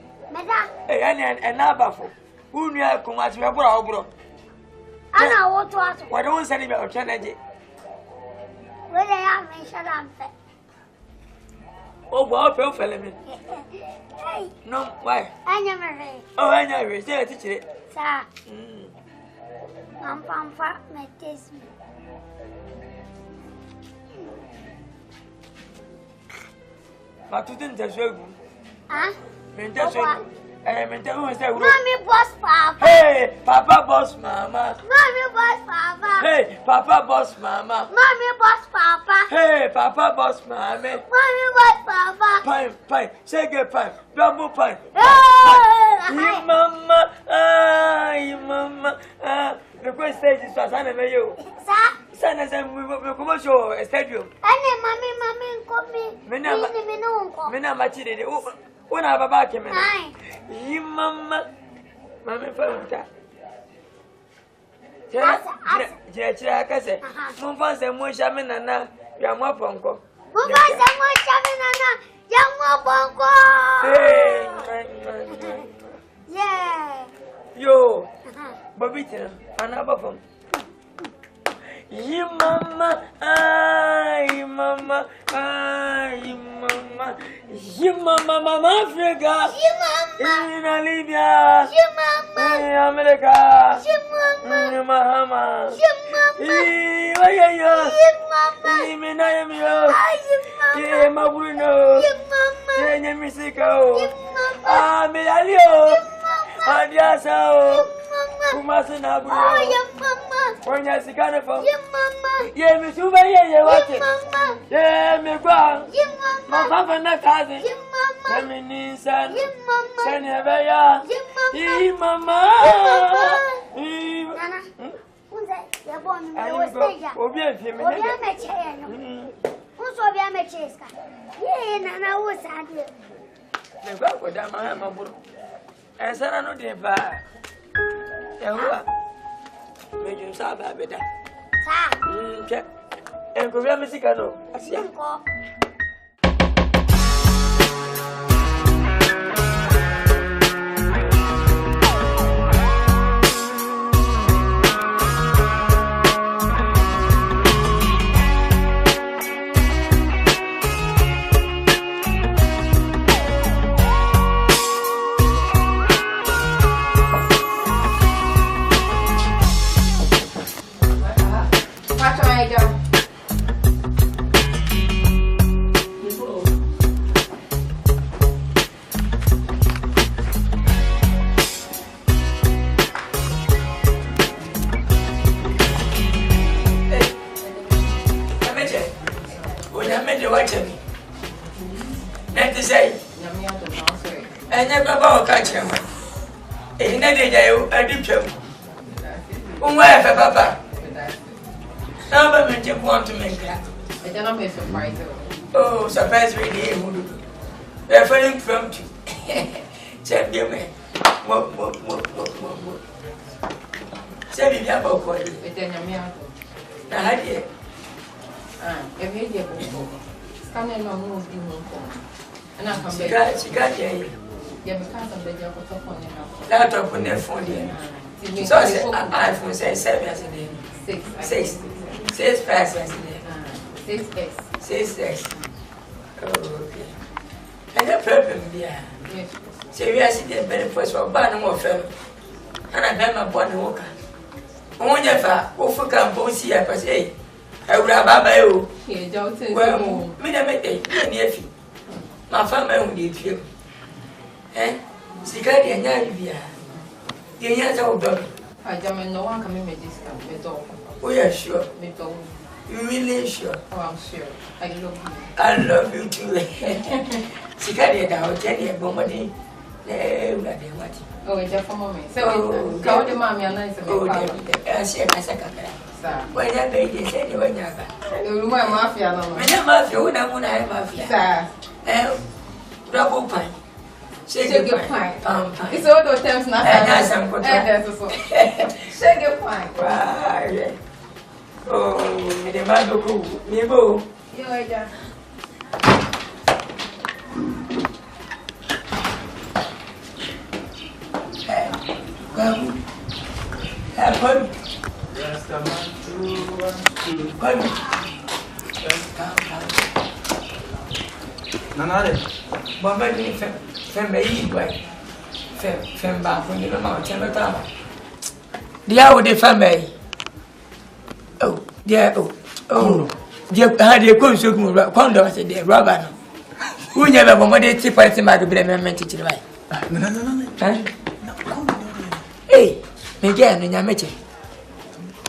Hey, and now, Buffalo. Who knew I come at your bro? I know what to ask. Why don't send him out, Kennedy? Where they are, me shut up. Oh, well, Phil fell me. Hey. No, why? I never heard. Oh, I never say it. Sir. I'm from Fat Metis. But you didn't tell you. Huh? Mommy boss papa. Hey, Papa boss mama. Mommy boss papa. Hey, Papa boss mama. Mommy boss papa. Hey, Papa boss mama. Mommy boss papa. Pine. Say good pine. Double pine. Hey, mama. The first stage is fast. I never you. Sir, we come show a stadium. Mommy, come me. Mena machide. When I have a back, Mamma, Mamma, Jechira kase. Mo fa se mo sha me nana ya mo ponko. Mo fa se mo sha me nana ya mo ponko. Yeah. Yo. Babita anaba fam. Yi mama, ay mama, ay mama. Yi mama, mama Africa. Yi mama. In Libya. Yi mama. In America. Yi mama. In Bahama. Yi mama. Yo. Yi mama. In Miami. Yi mama. In Mabuno. Yi mama. In Mexico. Yi mama. Melalio. Yi mama. Adiasao. Mama. Oh, yeah, mama. When you see kind of yeah, mama. Yeah, Miss Uber, yeah, what? Mama. Yeah, me go. Yeah, mama. My papa not cousin. Yeah, mama. Let me need son. Yeah, mama. Send you over here. Yeah, mama. Nana. Who's that? You're born. I will go. Obi and him. Obi and my chair. Who's Obi and my chair? Yeah, Nana was sad. The go with that, my mother. And son, I know the bar. Yeah, make you saw that better. Sir. And Korea Mexicano. Oh, surprise really. They're feeling from you. Send me, man. What? Send me about what? Now, how do you? Every day, scanning on move the moon. And I come back. She got you. Yeah, because of the job of the laptop on their phone. So I said, iPhone says 7 as a day. 6 fast as a day. 6X. Oh, okay. And the problem, yeah. So we are sitting there first for bad more fellow. And I bet my body walker. Only if I overcome both see I say, I would have Baba. Well, me, I make a nephew. My family only did you. Eh? Sicadi and Yavia. Yes, old dog. I don't know one coming with this company. Oh, yeah, sure. You really sure? Oh, I'm sure. I love you too. Sicadi and I will tell you about money. Oh, it's just for a moment. So, go to mommy and I say, I said, when I made this anyway, my mafia, no mafia, when I want to have mafia. Double pine. Shake your pine. It's all those times now. Shake your pine. Right. Oh, the man go cool. Me go. You are there. Come. Come. Just a man. Come. Nanare. Baba ni fem bayi boy. Fem ba fun ni ma chen ta ba. Dia wo de fem bayi. Oh, dia oh. Dia ha de ko so ku kondo se de rubber no. Unya ba mo de ti party ma do bre me tichiri bai. No. Eh, me ge no nya meche.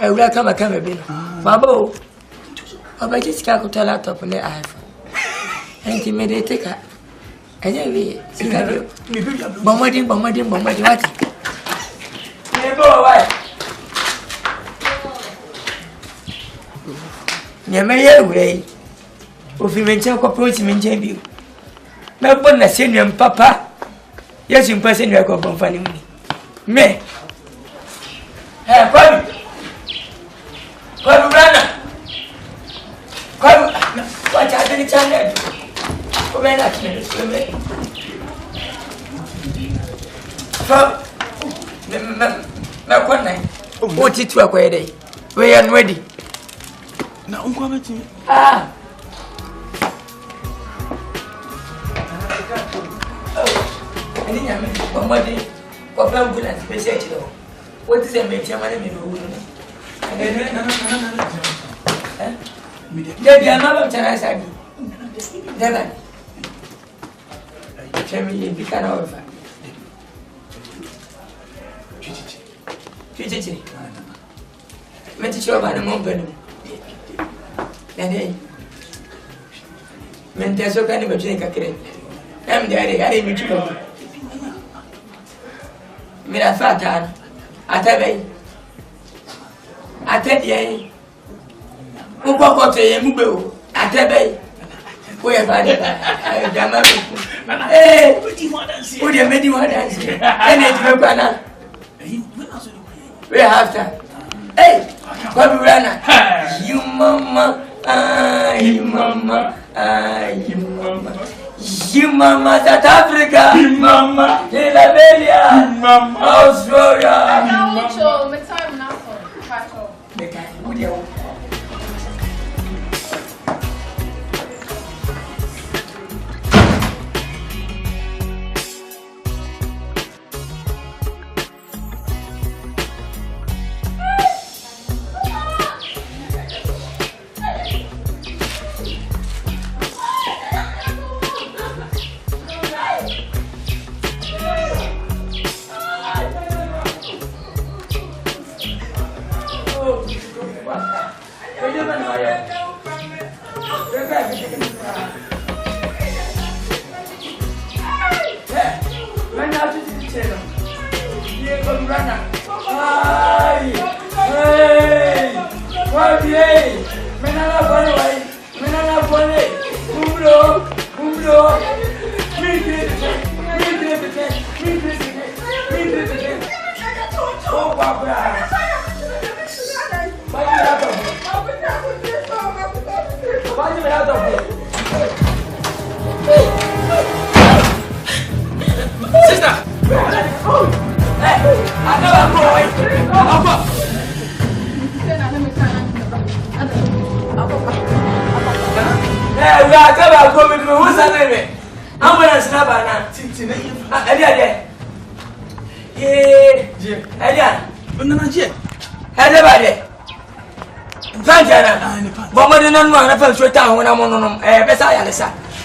E wura kama be no. Baba o. Baba ji sika ko ta laptop le iPhone. Enti me de take anya we sika de. Bomadi what? Me go why? Nyameye we. Ofi menche ko promote menche bi. Me bon na senior papa. Yes, you person you go confirm me. Me. Hey, come. What it work where they? We are ready. Now, I'm coming to you. Ah. I didn't have somebody. What ambulance message? What is the major money? They are not Chinese. Never. Tell me if you can offer. Chichi. Meti choba na mombeni. Nani? Menteso kani mjini kakire. Mdari ali michuko. Mira fata. Atabe. Atedie. Uko kote ye mubeo. Atabe. Oya fada. Jama. Odi medi wadansi. Ene tumekwana. We have time. Hey, come runner. You mama, you mama, you mama. You mama, South Africa. You mama, Liberia. You mama, Australia.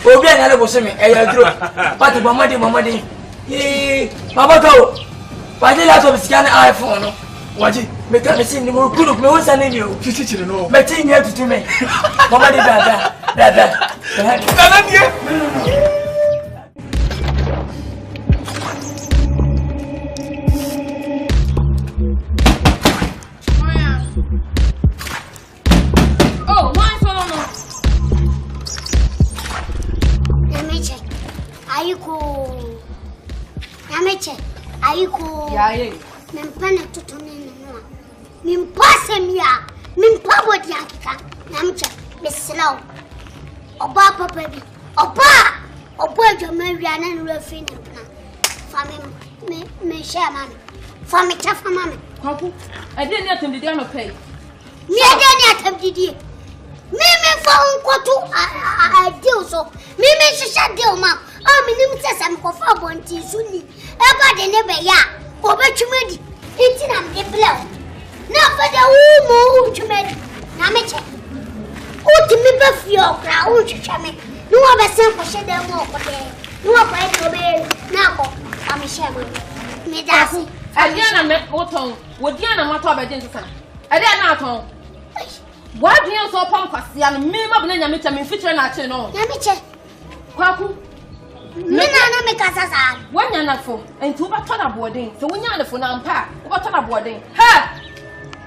Obi na le bosemi e ya duro pati bomade baba go pati la to scan iPhone no waji me ka mesi ni mo kunu me wonsa ne ni o chichichire no me tin ya tutu me bomade dada nana nie Ayiko. Yeah. Mempana tutonene no. Mimpase mia. Mimpabo diakika. Namcha. Beselaw. Oba papa bi. Oba jomawia na nrefi ne na. Fami me share man. Fami chafa mama. Kwaku. Ade ni atem didi anopay. Mi ade ni atem didi. Me fa unkoto deal so. Me shisha deal ma. Minim sesam ko fa bonti suni. Eba de ne be ya. Obetwumedi. Enti na me blow. Na fa de wo twumedi. Na me che. Utimi be fio kra wo twetwa me. No wa be sen ko hye dem wo ko de. No wa kwa de obe na ko. Am hye mo. Me dasi. Ade na me woton. Wodi na mato abedin sesa. Ade na aton. Wadwen so pon kwasia no me mabna nyame che me fitire na ache no. Nyame che. Kwaku. Me na me kasa sa. Wanya na fo. Enti wo bato na boarding. So wonya na fo na mpa. Wo bato na boarding. Ha!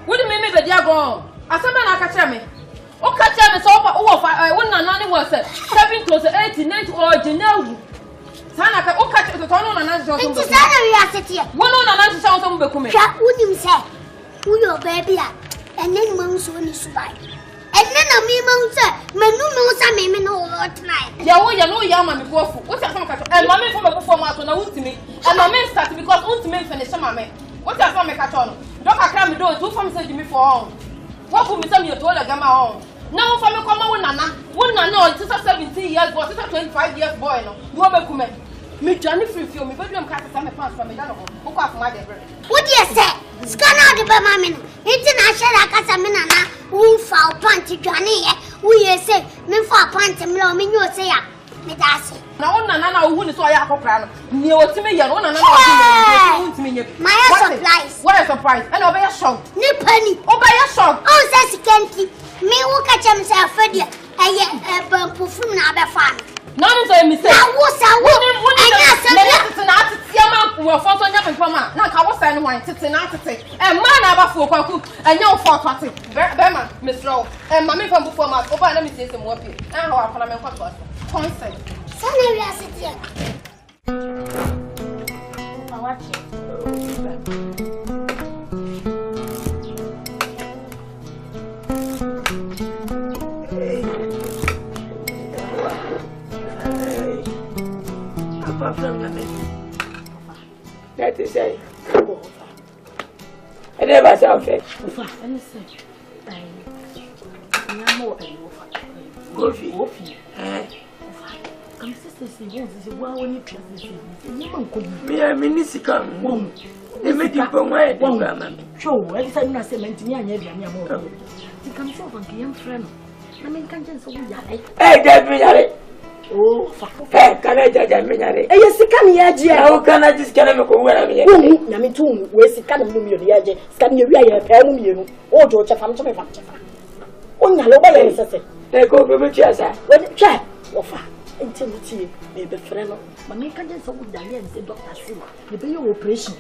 Wodi me be dia go. Asema na aka kire me. O ka kire me so wo fa wonna na ne wo se 7 close 80 90 or genawu. Sana ka o ka kire to no na na so. Enti sana wi aseti. Wono na na so so mbe kume. Ka wonim se. Wo yo baby a. Enen mo nso ni subai. and then a me, sir. Menu knows I may know what tonight. No, Yama, what's a contact? And Mammy from a performer on a ultimate, and Mammy started because ultimate finish Mammy. What's a family carton? Don't I come do 2 from me for all. What could me tell you to all a gamma on? No, from a common Nana, one no, it's 17 years, but it's a 25 years boy. You are a woman. Me Johnny free feel me, but you can't some pass from me. Who got my dear? What do you say? Scan out the Bamamin. International Casamina, who foul panty Johnny, we say, me for panty, me, you say, me that's it. Now, Nana, who is why I have a crown. Near to me, you're one another. My surprise. What a surprise. And obey a shock. Nippany, obey a shock. Oh, says he can't keep me who catch himself for you. I get a bump from another farm. None of them is saying, I was a woman. Now, I was saying, wine, sitting out to take. And man, I have a full and no for party. Bema, Miss Rowe, and Mammy from before my open, let me say some more. And how I can what point say. Sunny, we are sitting. I watch it. That is say. I never saw it. Me a minisika. They made you from where? Show, every time I say, Mentini, you come so from young friend. I mean, can't just hey, get me. Oh, hey, can I judge me? Yes, can you? How can I just get him where I'm here? Yami too, where's the kind of Lumia? Scan you, Peru, or Georgia from Jamaica. Only a say, they go to the chair. Well, chat, offer intimacy, maybe friend. But me can't just hold the and say, Doctor, the baby operation.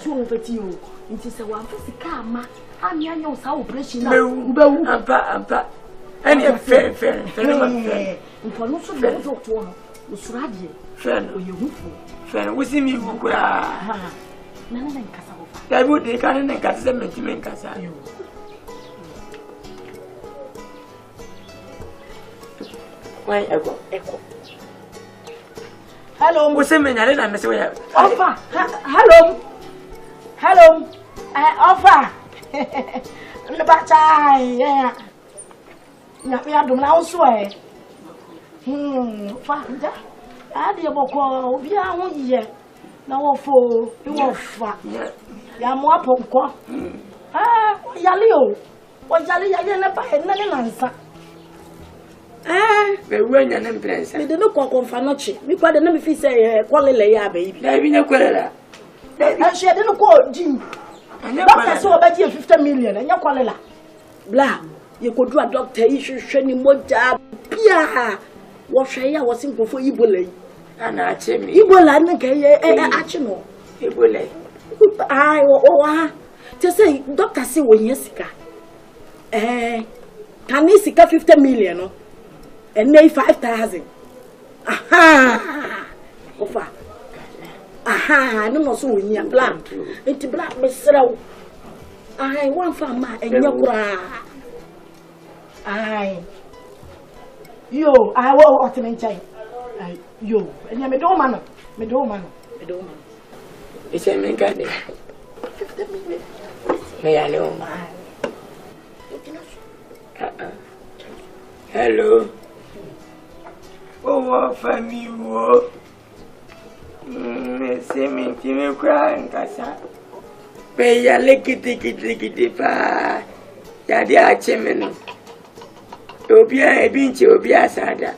So over to you, it is a one for the karma. I'm young, how operation. Ampa. And you're fair. For no so very talk to one, was ready. Friend, friend, we see me. None and Cassava. That would they can't make us make Cassa. Why echo? Hello, what's a minute? I miss where. Offer. Hello. I offer. The bacha, yeah. We are doing our sway. Father, I dear Boko, we are 1 year. Now for you are fat. Yamwa Poko. Ah, Yalio. What Yali never had none answer. The rain and empress. We don't call Confanochi. We quite a number if you say, quality, baby. There be no quarter. And she didn't call Jim. And I saw about you 50 million and your quality. Blah. You could do a doctor issue training more job. Pia. What I was in for Ebola. And I tell me, Ebola, Achino. Ebola. I or to say, Doctor, see when you're sick. Can you sick 50 million? And nay 5,000. Aha! Offer. Aha! I don't know so in your black. It's black, Miss Row. I want for my and your bra. I. Yo, I will automate. Yo, and you me do man. It's a man got it. 50 million. May I know? Hello. Oh, family, oh. Say me, Timmy crying, Cassa. Pay ya lickety pa. Daddy, I chimney. Obia, a binch, Obia Sada.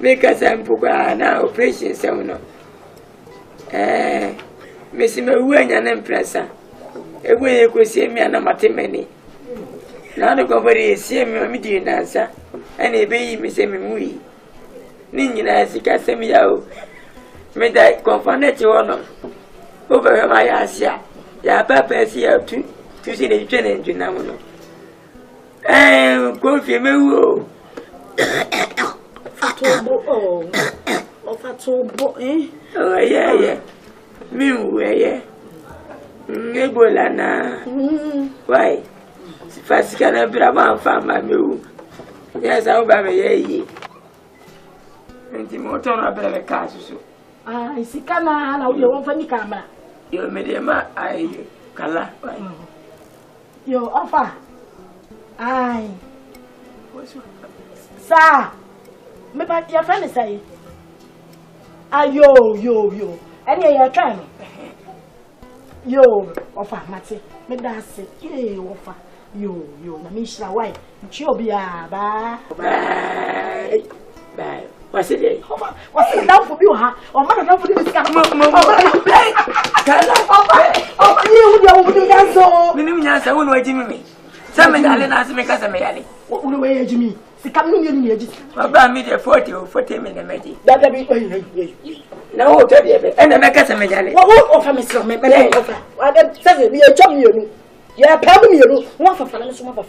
Make us and Puga now, operation seminar. Missy Mawen and Empressa. A way you could see me and a matimony. Now the company is seeing me, median answer, and a baby, Miss Emmy. Nina, as you can send me out. May I confirm you honor over my Asia. Ya papa is here to see the training to Namuno. Coffee, me woo. Oh, yeah. Me, yeah. Ebola, why? First, can I be a man from my mule? Yes, I'll buy me. And the motor of the castle. I see, can I allow you one for the camera? You're medium, I color. Your offer. Aye. Sir, me back your friend say. Yo. Any of your time. Yo, offer, Matty. Me that's it. Offer. Yo, na me shall why. Chobia, bye. What's it? What's it down for you, huh? Or man, down for this guy. I won't wait me. Some medallion has me cause me. What will weigh Jimmy? The coming in the about me 40 or 40 minutes. That be no, and I make us a medallion. What won't offer me some offer? I don't tell you, a chum you. Yeah, probably you want for fun.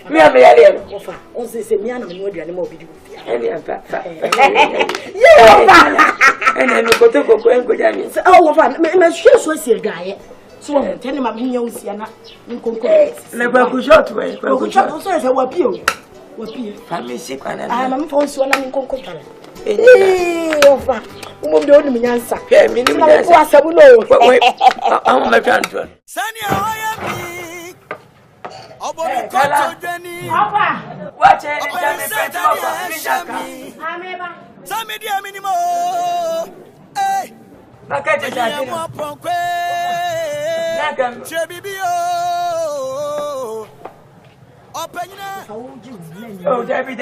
Me, I'm a offer. Also, say, me, I'm more than more beautiful. And then we go to go and go down. Oh, I'm sure so see a guy. So I'm telling my minions, you're not in concurrence. Never go short way. Go short also as a wapio. I'm sick and I'm for so I'm in concurrence. Offer. Move the only answer. I'm my friend. Watch it. Oh, Debbie.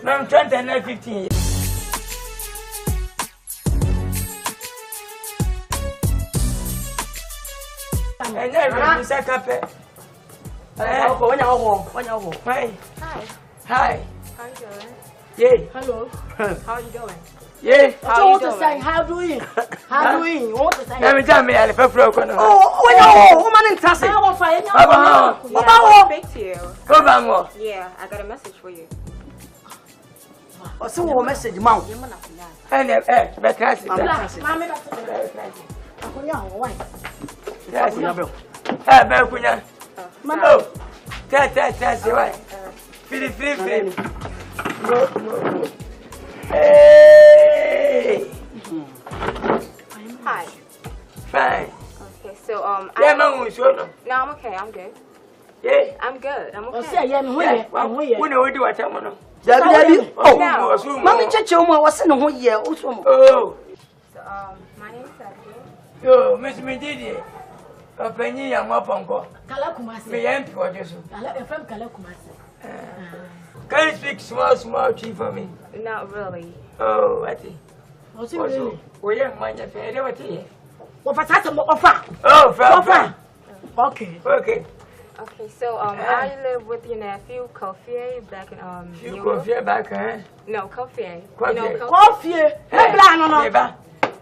I'm 20 and 15 years. And every second pet. Hi. How you doing? Yeah. Hello. How you doing? Yeah. How you doing? How do you? What to say? Every time I have a broken. Oh, woman in Tassie. I will find you. Yeah, I got a message for you. What's the message, Mount? And class. Firi. Hey. Hi. Fine. Okay, so no, I'm okay. I'm good. Yeah, I'm good. I'm okay. We know we do what I'm on. Oh, Mammy Chacho was in a whole year. Oh. So my name is Asem. Yo, Miss Medidi. A penny and Wapongo. Me empty for you. Can you speak small chief for me? Not really. Oh, I think. Also, we young mind your fair. What offer? Oh, okay. Okay, so I live with your nephew, Kofi, back in you Kofi back, huh? No, Kofi. Kofi.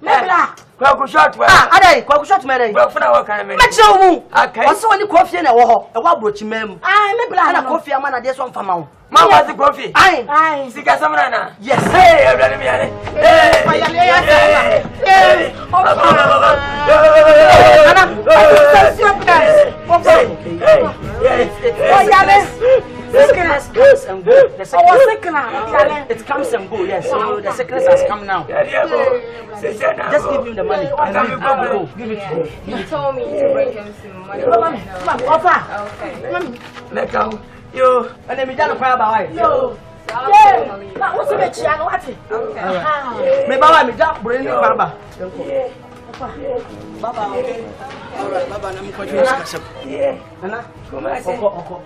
Mebla. Kwaku shot wa. Adai, kwaku shot mere. Ba funa wa kan me. Meche mu. Okay. Oso woni Kofi na wo ho. E wa brochi mem. Mebla na Kofi ama na de so mfama wo. Ma wa si Kofi. Ai. Sika samra na. Yes. Hey, abla mi ale. Hey. Hey. Sickness comes and go. The sickness, it comes and go. Yes, so the sickness has come now. Just give him the money. Go. Give it to him. He told me to bring him some money. Offer. Okay. Let go. Yo, and then we done a prayer by. Yo. Yeah. What's the matter? I know what. Okay. Me baba me da bring the baba. Baba. Alright, baba na me kwaje skasem. Yeah. Nana, come on. Oko.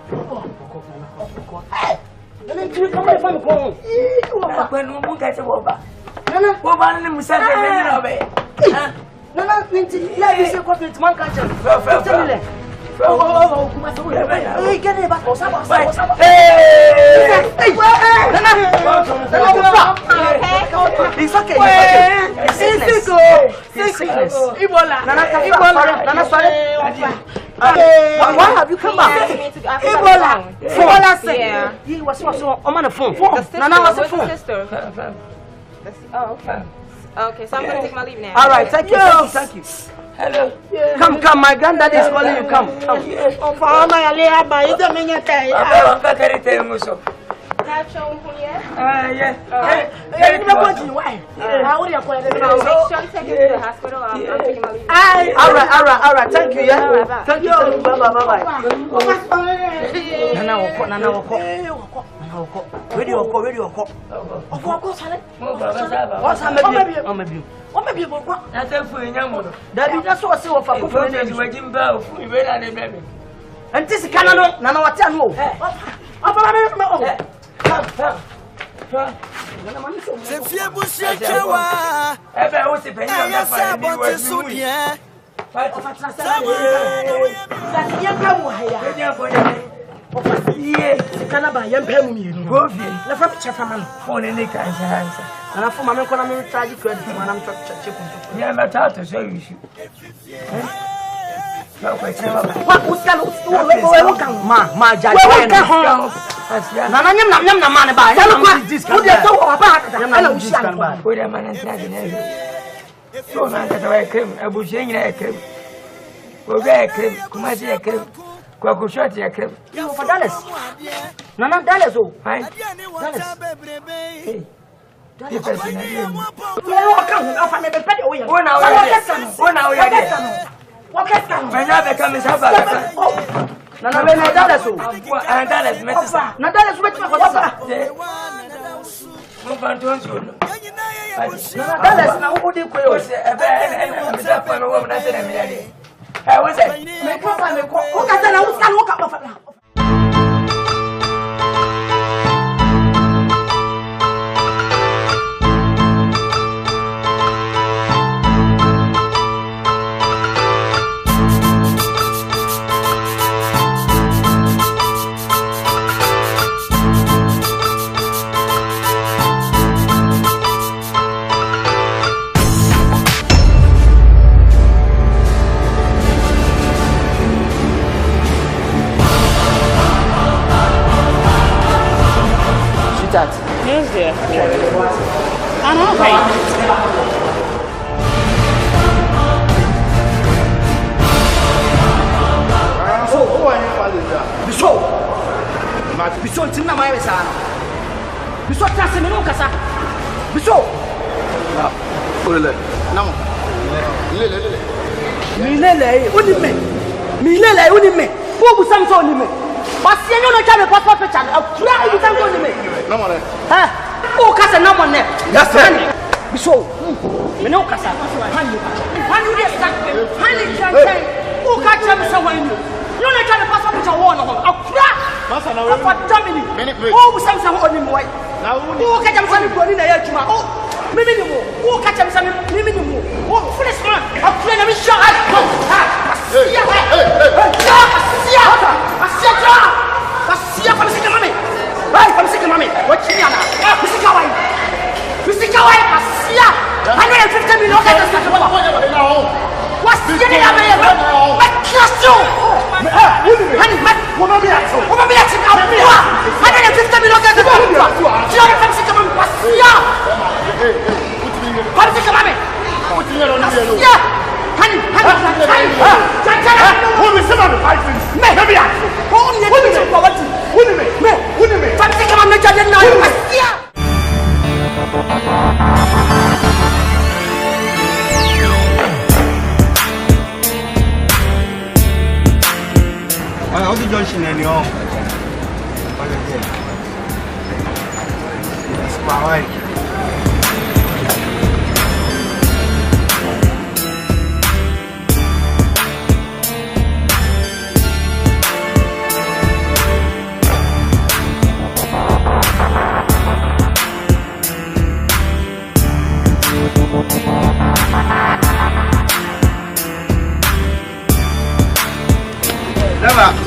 Hey. Nana ntiri come e fam ko. Akwa no mu ka se wo ba. Nana, wo ba ne musa se me ni obe. Nana, ntiri la bi se ko fit man ka che. Tell me. Oh, kuma se wo. Hey, get it back. Osaba. Hey. It's okay. It's sickness. Ebola. Nana, sorry. Why have you come back? Ebola. Ebola said. Yeah. He was on the phone. Nana was the phone. Sister. Oh, okay. Okay, so I'm going to take my leave now. All right, thank you. Thank you. Hello. Come, my granddaddy is calling you. Come. Catch on here. Yeah. Make sure you take him to the hospital. I'm taking my leave. All right. Thank you. Yeah. Thank you. Bye. Nana woko. Ready woko. What's happening? What maybe what? That's a fool in Yamu. That's what I say of a fool. Wedding bell. We read at the baby. And this is Canada. Nana, what's your move? Se fie busie chewa ebe o se penye na fa ni wa su die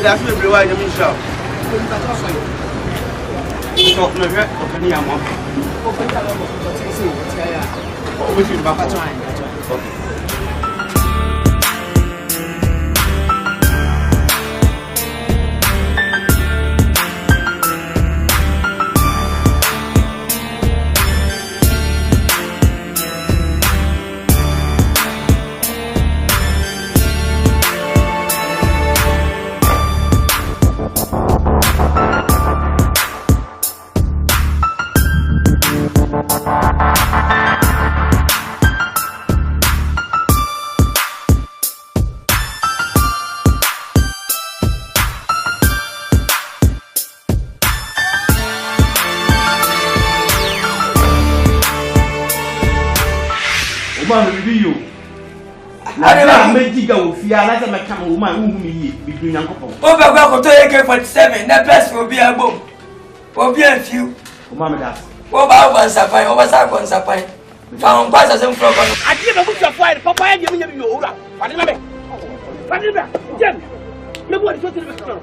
That's me blue eye me show. So no hwe okani amo. O we should back try. Okay. man will be you. I'm making go fear as I come woman whom me between Uncle. Over to AK-47, that best will be a boom. Will be a few. Mamma, over Sapphire, over Sapphire. Found passes and from. I didn't put your fire, Papa, and give me your order. What is it? What is it? Jim, nobody told you the story.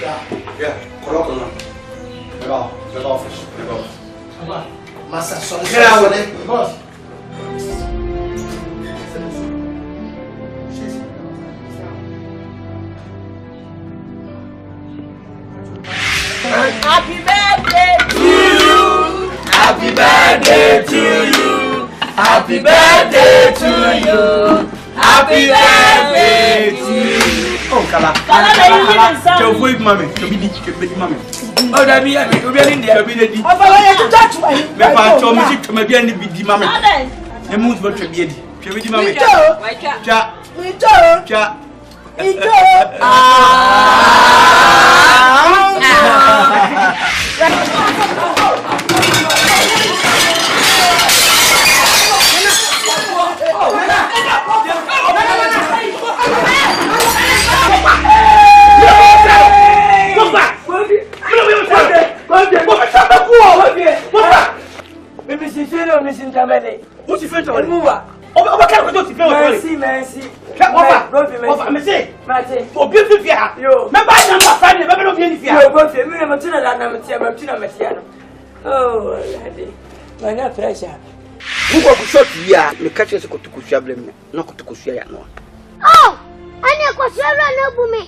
Yeah, Colonel. The office. Master, so get out of it, boss. Happy birthday to you. Happy birthday to you. Happy birthday to you. Happy birthday to you. Oh, Kala. Wait, mommy. Mommy. Oh, that be a bit in there. Be the music to my baby, mammy. The moon's what to be. Mammy. What's your friend? Over can't go to Mercy. Over, me say. For beautiful fear. Remember, I'm not friendly, but I don't get any fear. Oh, my pressure. Who was shot here? The catchers go to Kushablim, not to Kushia. Oh, I know Kushabla no me.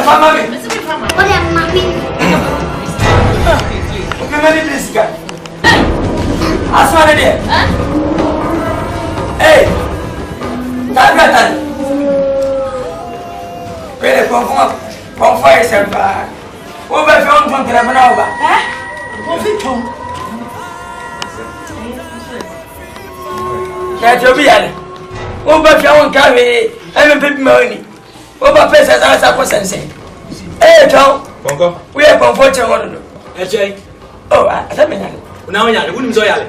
Mama me. What am mommy? Okay, many this guy. Asma there. Hey. Tagatan. Pere confirm yourself. Wo ba fi on ton kere bana oba. Wo fi ton. Ya jobi yale. Wo ba fi on ka we e me pepi mawni. Wo ba pesa za ko sense. Eh ton. Bongo. We are comfortable one. Ejey. Oh, Asem yale. Una on yale, woni mzo yale.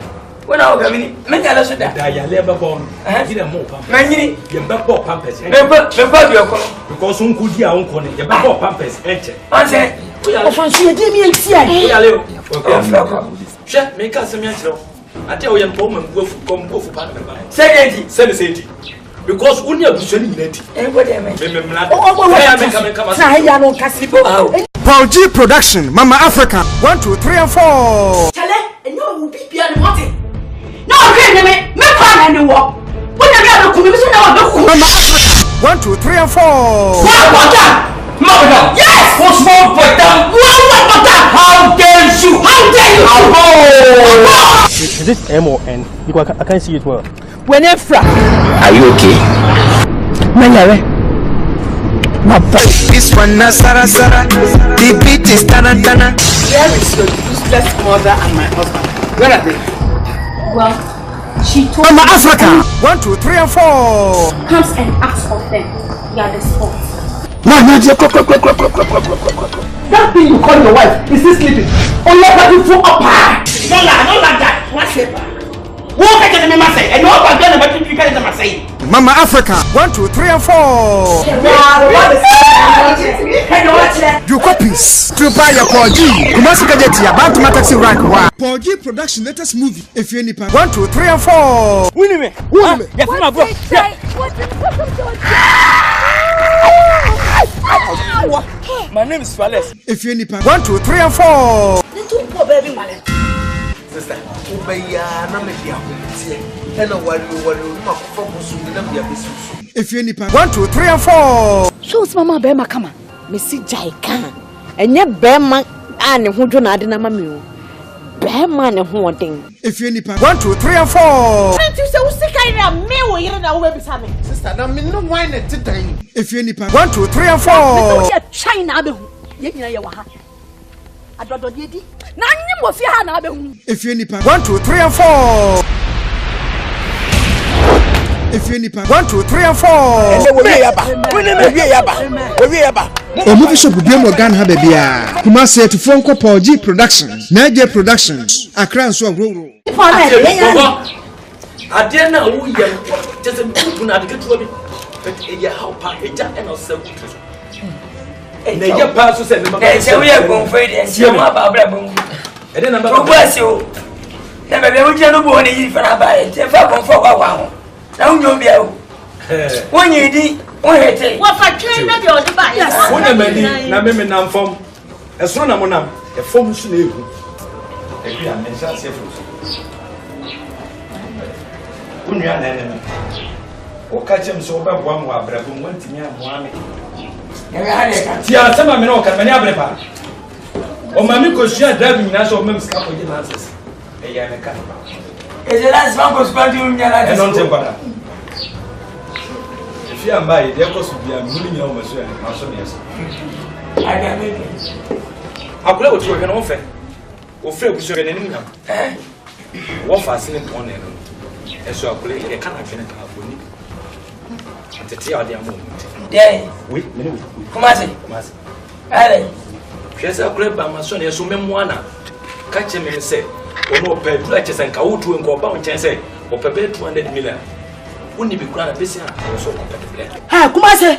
Wona o gamini. Me yale so da. Da yale be bon. Gina mo pam. Manyini. Ye be bo pampers. Me pa bi okọ. Because unku di a unko ne ye be bo pampers enche. Anse. Ofansu ye di mi entia. Yale o. Okay. She me ka se mi anchiro. Ate o ye mpo ma mbuafu pa na me ba. Sedi. Because uni abuso ni nyinati. Go there me. Me mla. Try ya no kasibo. Paul G Production, Mama Africa, 1, 2, 3 and 4. Chale, enyo wo bibia ne mote. No hwe ne me kwa na ne wo. Wo na bia do kumi so na wo do ku. Mama Africa, 1, 2, 3 and 4. What bottom? Mama. Yes. What's more bottom? What bottom? How dare you? Oh. Is this M or N? Because I can't see it well. Wenefra. Are you okay? Manyare. This one na Sara Sara. The beat is tana tana. Where is your useless mother and my husband? Where are they? Well, she told Mama Africa, 1, 2, 3 and 4. Comes and asks of them. They are the sports. That thing you call your wife, is she sleeping? Oh, let her be full up. Don't like that. What's it? What can you say? And what I'm going to do, you say. Mama Africa, 1, 2, 3 and 4. You copies. To buy your Paul G. Kumasi Kajeti, about to taxi rank. Paul G production latest movie. If you need 1, 2, 3 and 4. Winnie me. Yeah, my bro. My name is Wallace. If you need 1, 2, 3 and 4. Little poor baby man. Sister, ubaya na media kutie. Ena wali makufokusu na bia bisu. If you need 1, 2, 3 and 4. Shows mama be makama. Me si jai kan. Enye be man ane hodwo na ade na mama o. Be man ne ho odin. If you need 1, 2, 3 and 4. Can't you say we see kind of me wo yire na wo be bisa me. Sister, na me no wine e tidan. If you need 1, 2, 3 and 4. Me say China abehu. Ye nyina ye wa ha. Adodo de di. Na nyim wo fi ha na abehu. If you need 1, 2, 3 and 4. If you need 1, 2, 3 and 4. Movie shop bi mo Ghana bebia. Kumasi to phone call Paul G Productions. Naija Productions. Accra so agro. Ade na wo ye just mpu na de keto bi. But e ye how pa e ja e no se kuto. Na ye pa so se me ma. Eh, se we are confide and se mo aba abra bon. E de na ba. Ko ba se o. Na be wo je no bo ne yi fa na ba e. Se fa confide wa ho. Na unyo bia o. Wonyi di, o hete. Wo fa twen na de odi ba ya. Wona mani na me nam fom. Esoro na mo nam. E fom su na egu. E bia me sha se fu. Unya na na. O ka chem so ba boa mo abrabo mo ntimi amoa me. E ha de ka. Ti asema me na o ka mani abrepa. O mami ko sua driving na so mem ska ko je lances. E ya me ka. E je lance man ko spandi unya na. E non te kwada. If you are married, there goes to be a million of us. I can make I play with you again offer. Or fail with your enemy. What fascinating one and so I play a kind of thing to tell their moment. Yeah, wait, come on, Allez, she's a great by my son, yes, so memoana. Catch him and say, or no pay pledges and Kautu and go about and say, or prepare 200 million. Wouldn't be grand this year, also competitive. Ha, Kumasi.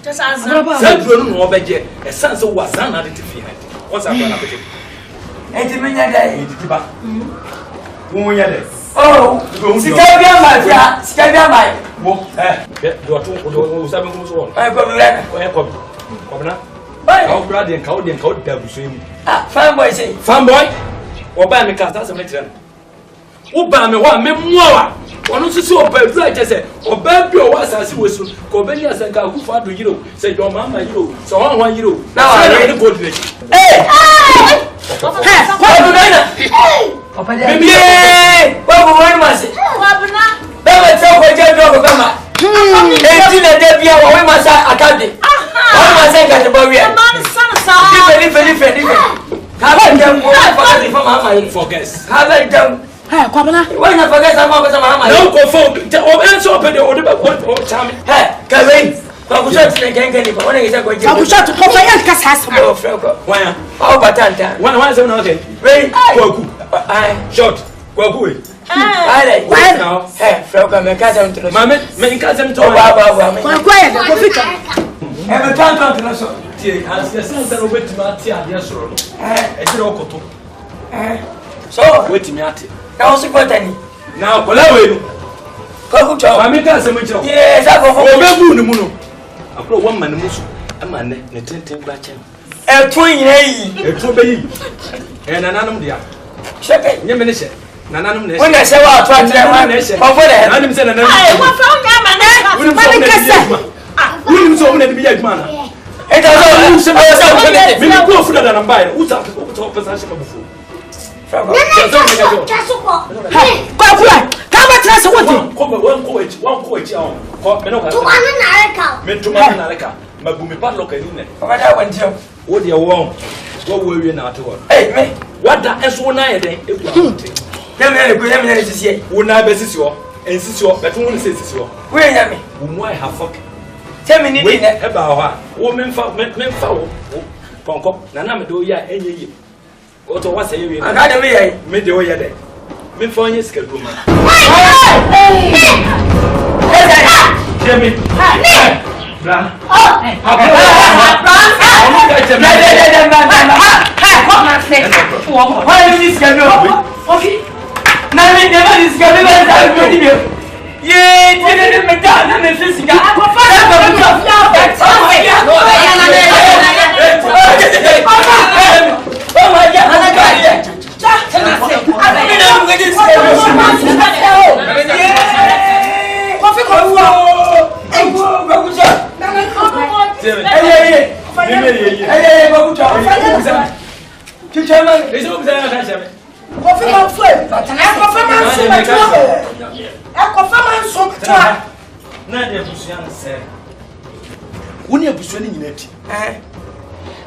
Just answer. Said Bruno Obeje, a sense of was an additive behind. What's up, Anapity? And to me, I did. Oh, Scabia, my friend, Scabia, my. You are 7 years old. I come. How bloody and cowed and cowed devil swim. Fanboy say, Fanboy? Or buy me cast as a matron. Who buy me 1 memoir? One also so bad right I say or bad your was as was ko beni asanka ku fa do yiro say your mama yiro so 1 euro now I ready go to hey Papa baby babu wani mase wabuna baba tell ko je do ko ma enti na de bia wo we masa akade wo masa ka de bo wi man san sa different have them forget have them hey kwabana why not forget sama mama no go phone o enso pe de o de o chami hey kawai ba ku shot ne kenken ni ba wona yesa ko je ba ku shot ko fa yan ka sa sa o freko waya o batanta wana se na okay wait kwaku ai shot kwaku we ai wait now hey freko me ka se ntro mama me ka se ntro ba kwaku ya ko fika e me tanto ntro so tie as ya san tero betima tie ade soro no e dire okoto so wetimi ate na o sikotani na kola we no kwaku cho mama ka se mo chiro yes akofo o bebu ni mu no akro wo man musu ama ne tenten kwa chen e to yire yi e to be yi e nananom dia sheke nyeme ne she nananom ne she wona she wa to atre wa ne she ko fo de nanim se nananom ai wa fa nga ma ne ba ne kase wunim so wona de bi aduma na e ta so se ba se me ko fu da na mba e uta ko pesa she ka bufu Oto wa say we akademi ye me de o ye de me fa onye schedule ma Jemi bra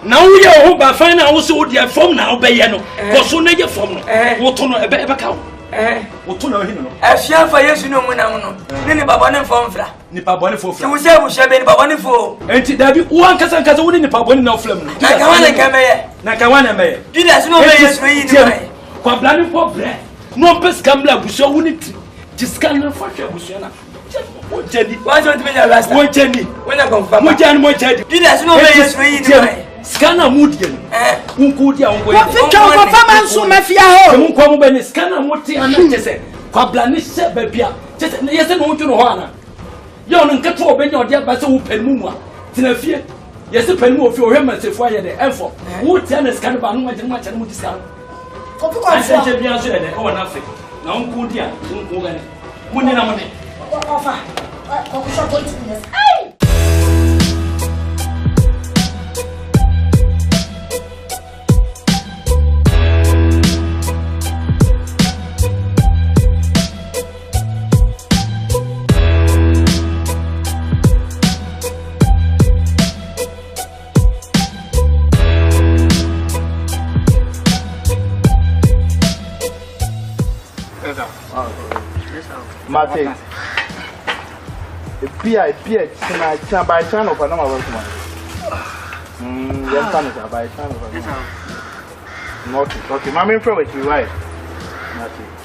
na wo ye ho ba fan na wo se wo de form na wo be ye no ko so na ye form no wo to no ebe ka wo wo to na wo hin no afia fa yesu no mu na wo no ne baba ne form fra ni baba ne fo fra wo se wo she be ni baba ne fo enti dabi wo ankasa nkasa wo ni baba ne na flam no na ka wana ka meye na ka wana meye judas no be yesu yi ni mai kwa bla ne fo bre no pes kamla buso wo ni diskan na fa hwe buso na wo jeni wa so ti me ya rasta wo jeni wo na confirm mo jani mo jeni judas no be yesu yi ni mai scanner mood yen unku dia unko yen fika ko fama nso mafia ho mu ko mu be ni scanner moti ana chese kwa blani se babia chese yese no ntu no ho ana ye on nketo obenye ode ba se wo panimu mu a tina fie yese panimu ofie ohwe masefu aye de enfo wo tia na scanner ba no ma jenu ma chene mu discount ko ko so je bia so de o na fe na unku dia unku gane munni na munni ofa ko so ko ti ai Mate. Pia, tina by channel of another one. Yes, son by channel. Not okay. Mammy from it, you right. Mate.